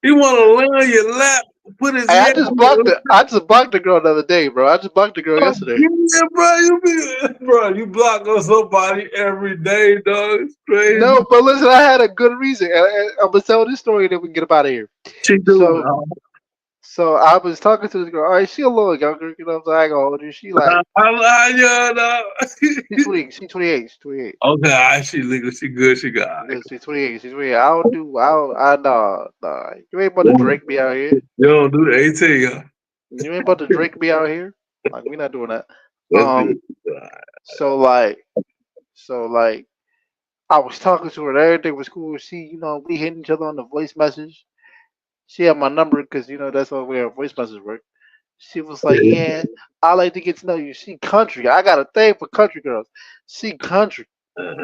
He wanna lay on your lap, put his Hey, I head just on blocked your it. I just blocked the girl the other day, bro. I just blocked the girl lap. yesterday Yeah, bro, you block on somebody every day, dog. It's crazy. No, but listen, I had a good reason. I'm gonna tell this story, and then we can get up out of here. She do, So, dog. I was talking to this girl. All right, she a little younger, you know. What I'm saying? I go older. She like I lie, you, dog. she's 20. She's 28. She's 28. Okay, all right, she legal. She good. She got Yeah, she's 28. She's 28. I don't do. I don't. I nah. Nah. You ain't about to it. drink me out here. You don't do the 18, huh? You ain't about to drink me out here. Like, we not doing that. That's Um. good. So like. So like. I was talking to her. And everything was cool. We hitting each other on the voice message. She had my number because that's how we have voice messages work. She was like, Yeah. "Yeah, I like to get to know you." She country. I got a thing for country girls. She country.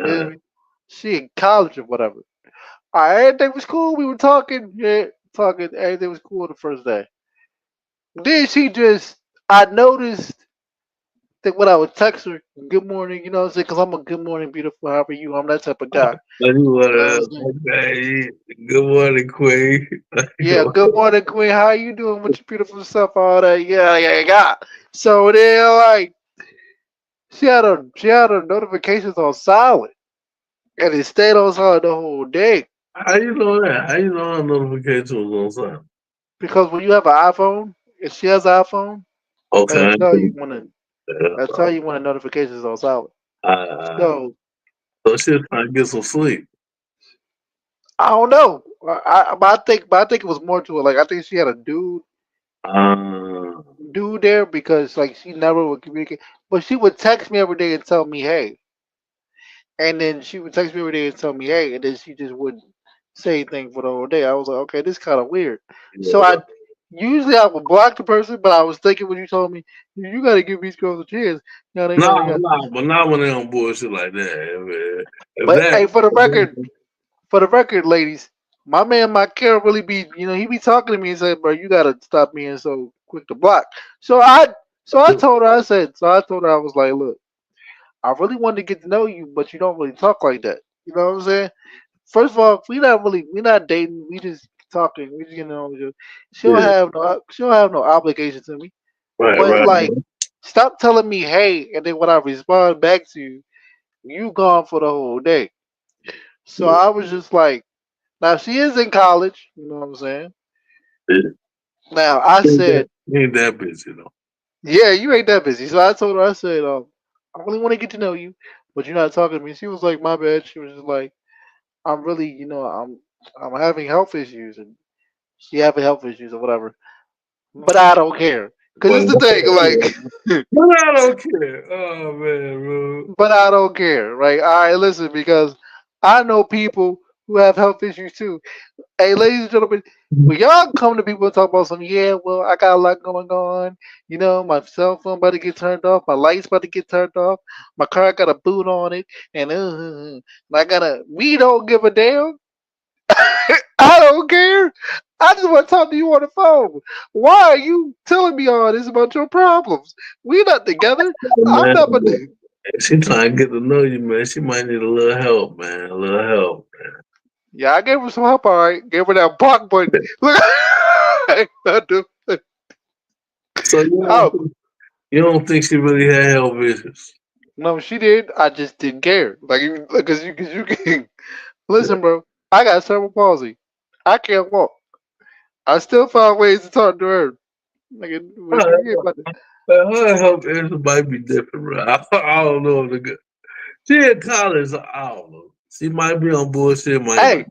Feel Uh-huh. me? She in college or whatever. All right, everything was cool. We were talking. Yeah, talking. Everything was cool the first day. Then I noticed that when I would text her, "Good morning," you know what I'm saying? Because I'm a good morning, beautiful. How are you? I'm that type of guy. Like you You know what I'm wanna, saying? okay. Good morning, Queen. Yeah, good morning, Queen. How you doing with your beautiful stuff? All that. Yeah, yeah, yeah. So then, like, she had her notifications on silent, and it stayed on silent the whole day. How you know that? How you know our notifications was on time? Because when you have an iPhone, if she has an iPhone, it'll Okay. tell you when the Yeah. it'll tell you when the notifications on silent. Uh, So so she was trying to get some sleep. I don't know. But I think it was more to it. Like, I think she had a Uh, dude there because like she never would communicate, but she would text me every day and tell me hey, and then she would text me every day and tell me hey, and then she just wouldn't say anything for the whole day. I was like, okay, this kind of weird. So yeah. I would block the person, but I was thinking when you told me you got to give these girls a chance, yada yada Nah, yada. nah, but not when they on bullshit like that. If But that, hey, for the record, ladies, my man, my care really be, he be talking to me and said, bro, you got to stop being so quick to block. So I, so I told her, I was like, look, I really wanted to get to know you, but you don't really talk like that. You know what I'm saying? First of all, we not dating. We just talking. We just getting on with you. yeah, She'll have no obligation to me. right, But right. like, stop telling me hey, and then when I respond back to you, you gone for the whole day. So Yeah, I was just like, now she is in college. You know what I'm saying? yeah. Now I said, Ain't that bitch, you know. yeah, you ain't that busy. So I told her, I said, I really want to get to know you, but you're not talking to me. She was like, my bad. She was just like, I'm really, I'm having health issues, and she having health issues or whatever. but I don't care. Cause But, it's the thing, like, but I don't care. Oh man, bro. but I don't care. Right? All right, listen, because I know people who have health issues too. Hey, ladies and gentlemen, when y'all come to people and talk about something, yeah, well, I got a lot going on. You know, my cell phone about to get turned off, my lights about to get turned off, my car got a boot on it, and I gotta. We don't give a damn. I don't care. I just want to talk to you on the phone. Why are you telling me all this about your problems? We not together. I'm Man, not. But she trying to get to know you, man. She might need a little help, man. A little help. yeah, I gave her some help. All right, gave her that block button. Look, So oh you don't think she really had health issues? no, she did. I just didn't care. Like, cause you can listen, bro. I got cerebral palsy. I can't walk. I still find ways to talk to her. Like, but Her you ain't about to- her health issues might be different, bro. I don't know. She in college. I don't know. She might be on bullshit. Might not. hey,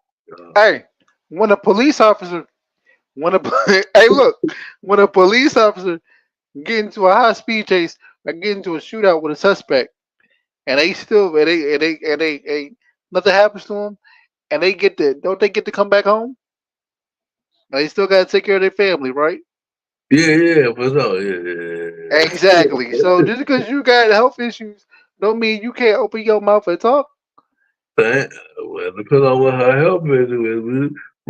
hey, when a police officer, when a hey, look, when a police officer get into a high speed chase or get into a shootout with a suspect, and they still, and they nothing happens to them, and they get to, don't they get to come back home? They still got to take care of their family, right? Yeah, for sure. Yeah, Exactly. So just because you got health issues, don't mean you can't open your mouth and talk. Well, depends on what her health is.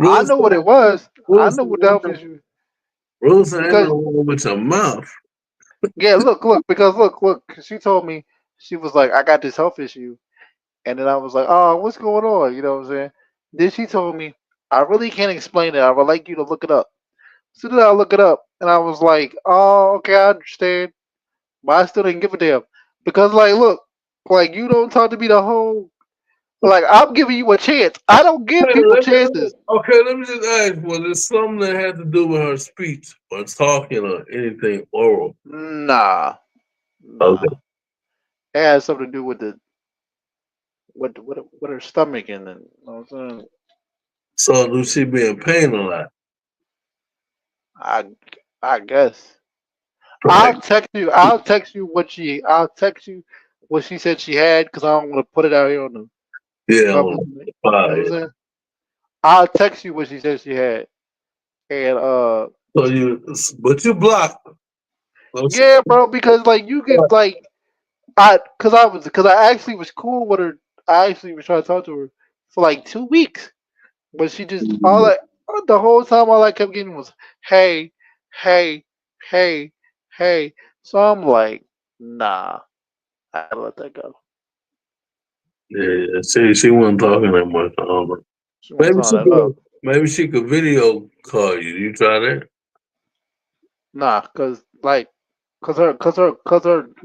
I Rules, know what it was. I rules, know what the health issue rules ain't because no wrong with your mouth. yeah, look, because look, 'cause she told me she was like, I got this health issue, and then I was like, oh, what's going on? You know what I'm saying? Then she told me, I really can't explain it. I would like you to look it up. So then I look it up, and I was like, oh, okay, I understand, but I still didn't give a damn because like, look, like you don't talk to me the whole. Like I'm giving you a chance. I don't give Hey, people chances. let me just ask, was it something that had to do with her speech or talking or anything oral? Nah, nah. Okay. It has something to do with the with her stomach and then. You know what I'm saying? So do she be in pain a lot? I I guess. Right. I'll text you what she. I'll text you what she said she had because I don't want to put it out here on the Yeah, public. on You the know what I'm fire. saying? I'll text you what she said she had. And So but you blocked her. So yeah, bro, because like you could like because I actually was cool with her. I actually was trying to talk to her for like 2 weeks, but she just the whole time all I kept getting was hey, hey, hey, hey. So I'm like, nah, I gotta let that go. yeah, she wasn't talking that much. I don't know. She wants Maybe all she that love. could. Maybe she could video call you. You try that? Nah,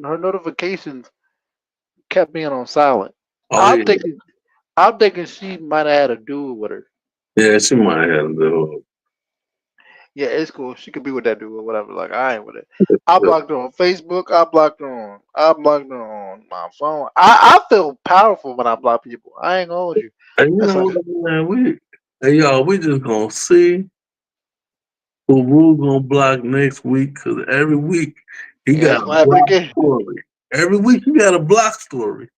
her notifications kept being on silent. Oh I'm yeah, thinking I'm thinking she might have had a dude with her. yeah. She might have to do Yeah, it's cool. She could be with that dude or whatever. Like I ain't with it. I blocked her on Facebook. I blocked her on my phone. I feel powerful when I block people. I ain't gonna hold you. And you That's know like what, man? Hey, y'all, we just gonna see who Rule gonna block next week. Cause every week he yeah, got it's a gonna happen block again. story. Every week he got a block story.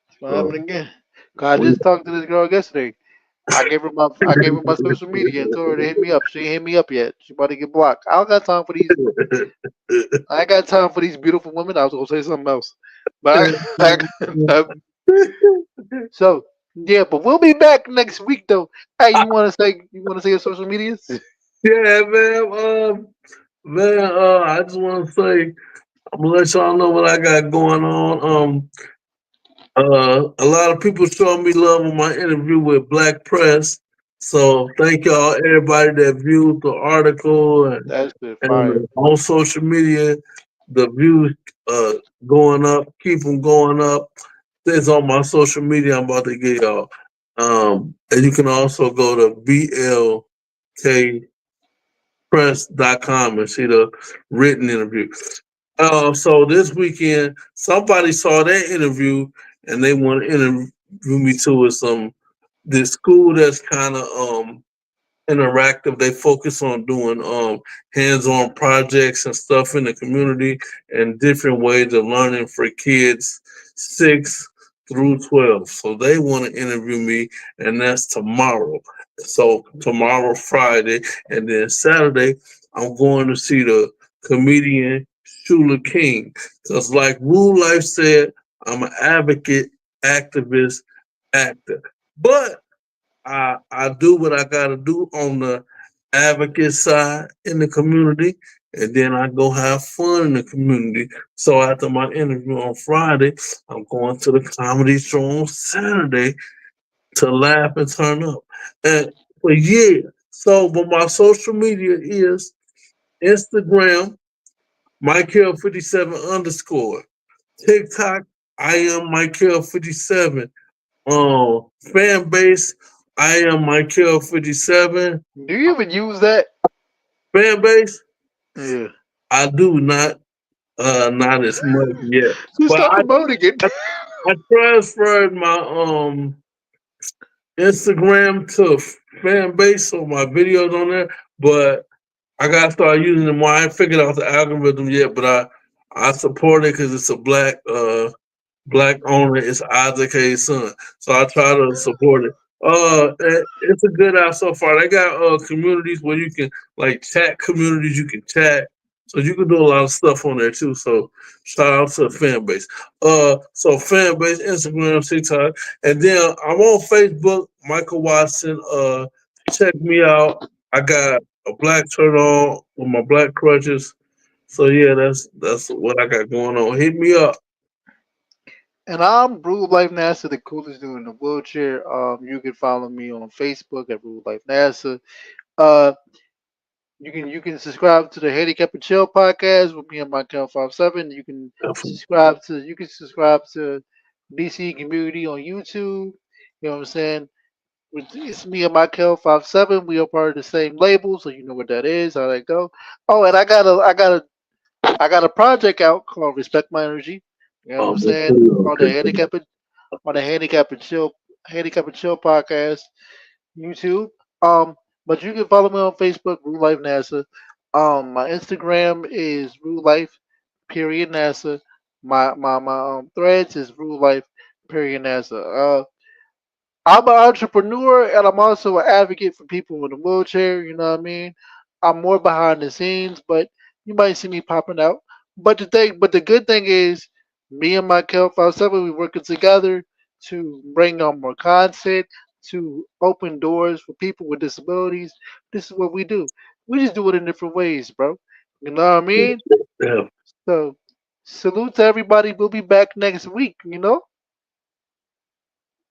It's gonna So happen again. 'Cause I we just talked to this girl yesterday. I gave her my social media and told her to hit me up. She ain't hit me up yet. She about to get blocked. I don't got time for these. I ain't got time for these beautiful women. I was gonna say something else, but so yeah. But we'll be back next week though. Hey, you want to say your social medias? yeah, man. I just want to say I'm gonna let y'all know what I got going on. A lot of people showing me love on my interview with Black Press. So thank y'all, everybody that viewed the article That's good and fire. on social media, the views going up, keep them going up. It's on my social media. I'm about to get y'all. And you can also go to blkpress.com and see the written interview. So this weekend, somebody saw that interview and they want to interview me too with this school that's kind of interactive. They focus on doing hands-on projects and stuff in the community and different ways of learning for kids 6 through 12. So they want to interview me, and that's tomorrow. So tomorrow, Friday, and then Saturday, I'm going to see the comedian Shula King. Because, like Rule Life said, I'm an advocate, activist, actor. But I do what I gotta do on the advocate side in the community, and then I go have fun in the community. So after my interview on Friday, I'm going to the comedy show on Saturday to laugh and turn up. And but yeah, so but my social media is Instagram, Michael57 underscore. TikTok, I am Michael57. Fan base, I am Michael57. Do you even use that? Fan base, Yeah. I do not as much yet. Just But stop promoting it. I, I transferred my Instagram to fan base, so my videos on there. But I gotta start using it more. I ain't figured out the algorithm yet, but I support it because it's a black owner. It's Isaac Hayes' son, so I try to support it. It's a good app so far. They got communities where you can like chat communities. You can chat, so you can do a lot of stuff on there too. So shout out to the fan base. So fan base, Instagram, TikTok, and then I'm on Facebook. Michael Watson. Check me out. I got a black shirt on with my black crutches. So yeah, that's what I got going on. Hit me up. And I'm Rule Life NASA, the coolest dude in the wheelchair. You can follow me on Facebook at Rule Life NASA. Uh, you can subscribe to the Handicap and Chill podcast with me and Michael57. You can subscribe to DC Community on YouTube. You know what I'm saying? It's me and Michael57. We are part of the same label, so you know what that is, how that go. Oh, and I got a project out called Respect My Energy. You know what I'm saying? On the Handicap and Chill podcast, YouTube. But you can follow me on Facebook, Rue Life NASA. My Instagram is Rue Life period NASA. My threads is Rue Life period NASA. I'm an entrepreneur and I'm also an advocate for people in a wheelchair. You know what I mean? I'm more behind the scenes, but you might see me popping out. But the good thing is, me and my Kel 57, we working together to bring on more content, to open doors for people with disabilities. This is what we do. We just do it in different ways, bro. You know what I mean? Yeah. So, salute to everybody. We'll be back next week.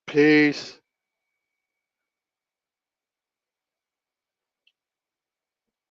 Peace.